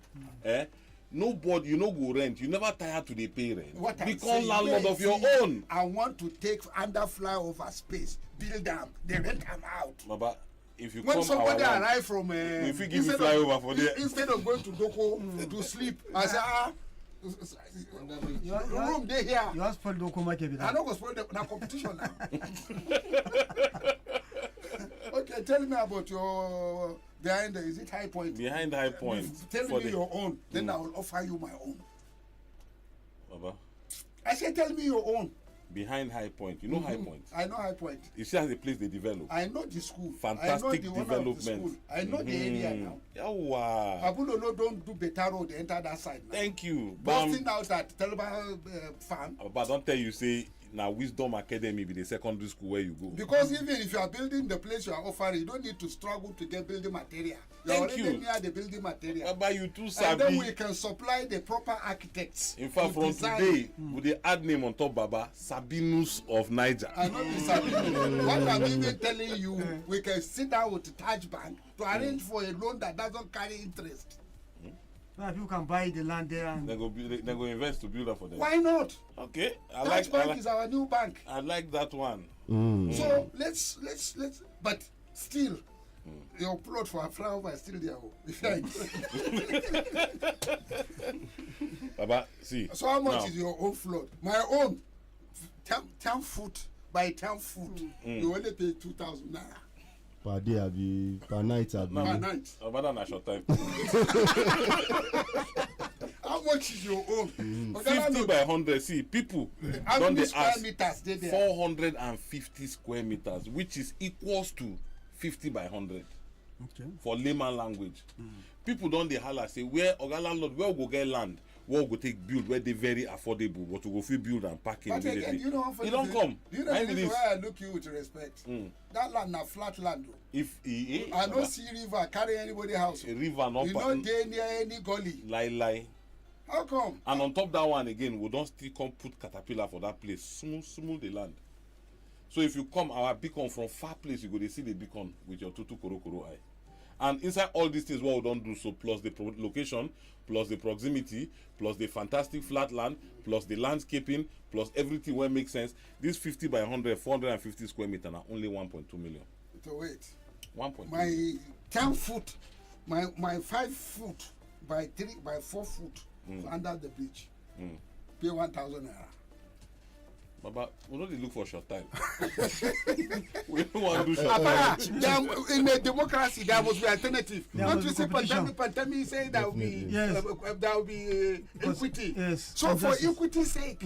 Nobody, you no go rent. You never tired to the pay rent. Become landlord of your own. I want to take under flyover space, build them, they rent them out. Baba, if you when come somebody our arrive from if you give me flyover for there, instead of going to Doko to sleep, I say room they here. You have spoiled Doko market. I don't go spoil the competition now. Okay, tell me about your behind. Is it High Point? Behind High Point. Tell me your own. Then I will offer you my own. Baba. I said, tell me your own. Behind High Point, you know High Point. I know High Point. You see how the place they develop. I know the school. Fantastic I know the development. I know the area now. Yawa. Abulo don't do better road. Enter that side now. Thank you. Busting out at Teleba farm. But don't tell you say. Now Wisdom Academy be the secondary school where you go. Because even if you are building the place you are offering, you don't need to struggle to get building material. You are already near the building material. But you too sabi. And then we can supply the proper architects. In fact, from today, with the add name on top, Baba, Sabinus of Niger. I know the Sabinus. What I'm even telling you, we can sit down with Taj Bank to arrange for a loan that doesn't carry interest. Now people can buy the land there and they go invest to build up for them. Why not? Okay, Taj Bank is our new bank. I like that one. So let's but still your plot for a flyover is still there. Baba, see. So how much is your own flood? My own 10 foot by 10 foot. You only pay 2,000 naira. Per day, abi, per night, abi. Per night. About a short time. How much is your own? 50 by 100. See, people don't they ask meters they 450 square meters, which is equals to 50 by 100. Okay. For layman language. People don't they holler say where Oga landlord where we go get land, where we go take build where they very affordable, but we go fit build and pack in immediately. You know, you don't come. Do you know why I look you with respect? That land na flat land. If I don't see river carry anybody house. A river not you don't dey near any gully. Lie. How come? And on top that one again, we don't still come put caterpillar for that place. Smooth the land. So if you come our beacon from far place, you go to see the beacon with your tutu koro eye. And inside all these things, what we don't do, so plus the location, plus the proximity, plus the fantastic flat land, plus the landscaping, plus everything where makes sense, this 50 by 100, 450 square meter are only 1.2 million. So wait. 1.2 my 10 foot, my 5 foot by 4 foot under the bridge, pay 1,000 naira. Baba, we don't look for short time. We don't want to do short time. In a democracy, there must be alternative. Not to say pandemic say that will be equity. Yes. So for equity's sake,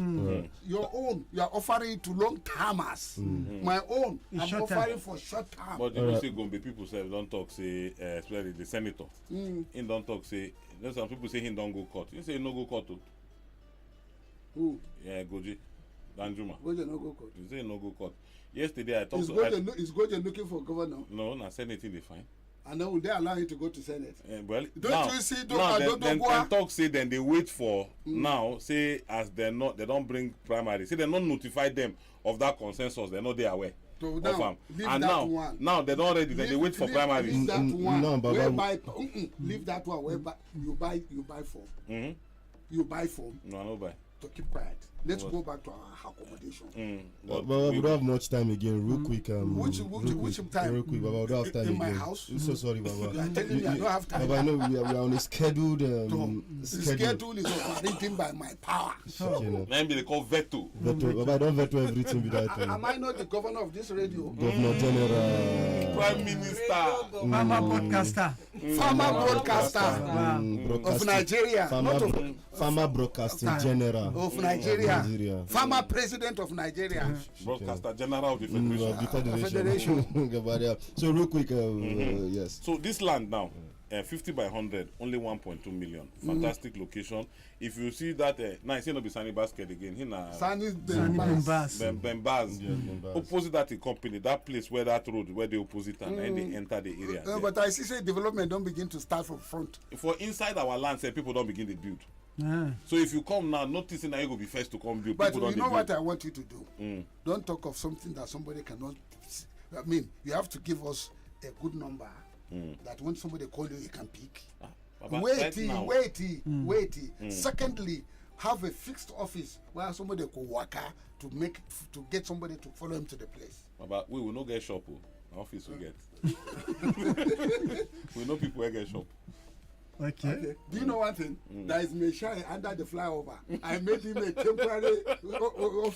your own, you are offering to long termers. My own, I'm offering for short term. But you say Gombe people say don't talk, say especially the senator. He don't talk, say some people say he don't go court. You say no go court too. Who? Yeah, Goji. Danjuma. Goje no go court. You say no go court. Yesterday I talked Is Goje looking for governor? No, na Senate they fine. And then will they allow you to go to Senate? Well, don't now, you see? Then talk say then they wait for now say as they don't bring primary. Say they not notify them of that consensus. They're not there aware. So of now, and now they don't ready. Then they wait for primary. Leave that one. Leave that one. Whereby you buy form. You buy form. No, I don't buy. To keep quiet. Let's go back to our accommodation. But we don't have much time again. Real quick. Which time? Real quick, Baba. We don't have time in again. My house? I'm so sorry, Baba. You are telling me I don't have time. Baba, I know we are on a scheduled. The schedule is operating by my power. Maybe they call veto. Baba, I don't veto everything without. Am I not the governor of this radio? Governor General. Prime Minister. Farmer broadcaster. Farmer broadcaster of Nigeria. Farmer broadcasting general of Nigeria. Farmer president of Nigeria. Broadcaster general of the Federation. So real quick, yes. So this land now, 50 by 100, only 1.2 million. Fantastic location. If you see that, now it's not be Sunny Basket again. Sunny Bembaz. Opposite that company, that place where that road, where they opposite and then they enter the area. But I see say development don't begin to start from front. For inside our land, say people don't begin to build. So if you come now, noticing that you will be first to come build. But you know what I want you to do? Don't talk of something that somebody cannot. I mean, you have to give us a good number that when somebody call you, you can pick. Wait. Secondly, have a fixed office where somebody could work to get somebody to follow him to the place. But we will not get shop. Office will get. We know people will get shop. Okay. Do you know one thing? There is Meshai under the flyover. I made him a temporary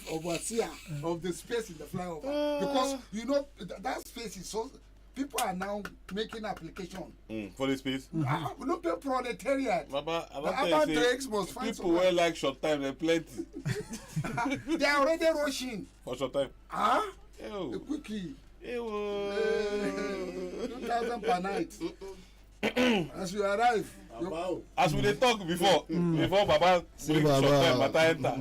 overseer of the space in the flyover. Because, you know, that space is so... People are now making application. For the space? Look at proletariat. Baba, people wear like short time, they're plenty. They are already rushing. For short time? A quickie. 2,000 per night. As you arrive. As we talk before Baba bring short time, Bata enter.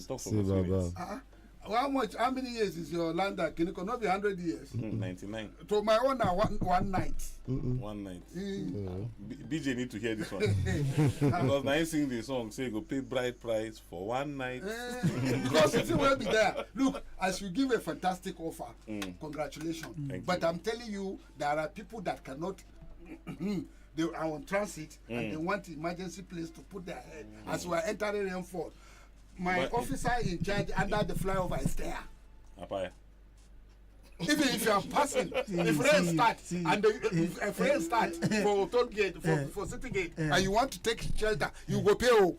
Talk from experience. How many years is your land at Kiniko? Not be 100 years. 99. To my own, one night. 1 night. BJ need to hear this one. Because now he sing the song, say go pay bride price for 1 night. Because it will be there. Look, as you give a fantastic offer, congratulations. But I'm telling you, there are people that cannot. They are on transit and they want emergency place to put their head as we are entering Rainford. My officer in charge under the flyover is there. Even if you are passing, if rain starts and if rain starts for toll gate, for city gate, and you want to take shelter, you go pay.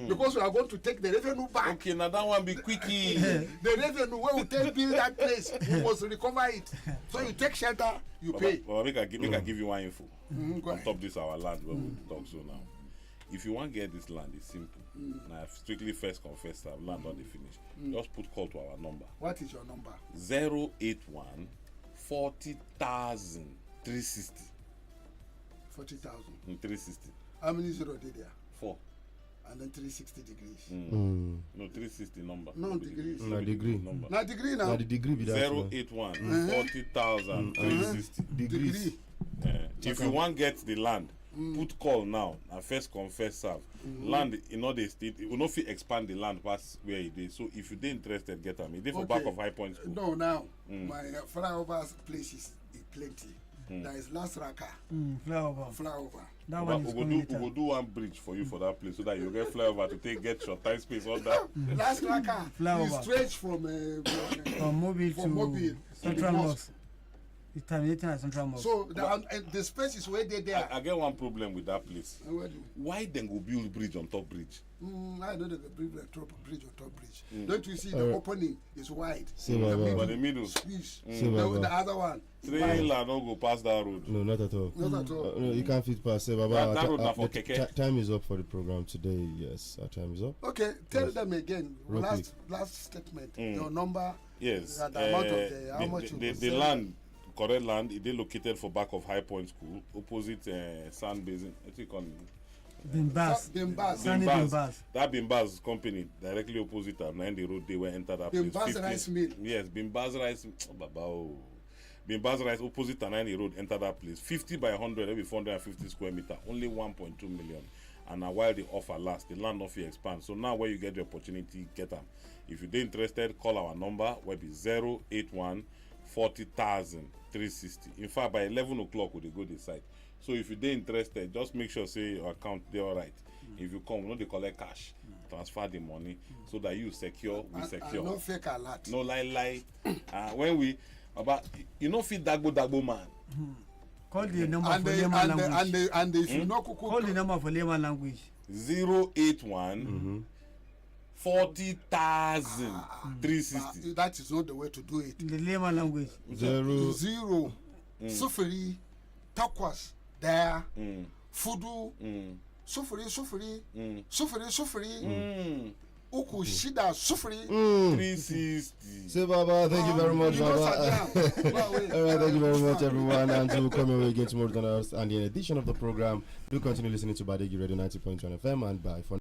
Because we are going to take the revenue back. Okay, now that one be quickie. The revenue where we take build that place, we must recover it. So you take shelter, you pay. Well, we can give you one info. On top this our land where we talk so now. If you want to get this land, it's simple. Now, strictly first confess that land on the finish. Just put call to our number. What is your number? 081 40,000 360. 40,000. 360. How many zero did there? 4. And then 360 degrees. No, 360 number. No degrees. No degree. Number. Not degree now. Not the degree be that. 081 40,000 360. Degrees. If you want to get the land, put call now and first confess serve. Land in all the state, it will not fit expand the land past where it is. So if you're interested, get them. It's for back of High Point School. No, now my flyover place is a plenty. There is Last Raka. Flyover. That one is we will do one bridge for you for that place so that you get flyover to get short time space on that. Last Raka is stretch from Mobile to Mobile Central Mosque. It's terminating at Central Mosque. So the space is where they there. I get one problem with that place. Why then go build bridge on top bridge? I know the bridge on top bridge. Don't you see the opening is wide? But the middle. Squeeze. The other one. Trailer don't go past that road. No, not at all. Not at all. No, you can't fit past. That road now for keke. Time is up for the program today. Yes, our time is up. Okay, tell them again. Last statement. Your number. Yes. The amount of how much the land. Correct land. It is located for back of High Point School, opposite Sand Basin. I think on Bimbas. That Bimbas company directly opposite of 90 road. They were enter that Bimbas place. Rice Mill. Yes, Bimbas Rice. Bimbas Rice opposite of 90 road. Enter that place. 50 by 100, every 450 square meter. Only 1.2 million. And now while the offer lasts, the land offer expands. So now where you get the opportunity, get them. If you're interested, call our number. Will be 081 40,000 360. In fact, by 11 o'clock we go the site. So if you're interested, just make sure say your account they all right. If you come, they collect cash, transfer the money so that you secure, we secure. No fake alert. No lie. When we fit dagbo man. Call the number for layman language. And if you know call the number for layman language. 081 40,000 360. That is not the way to do it. The layman language. Zero. Sufuri, takwas, there, fudu, sufuri, uku shida, sufuri, 360. Say Baba, thank you very much, Baba. Alright, thank you very much, everyone. And we'll come away again tomorrow and in edition of the program, do continue listening to Badegi Radio 90.1 FM and bye for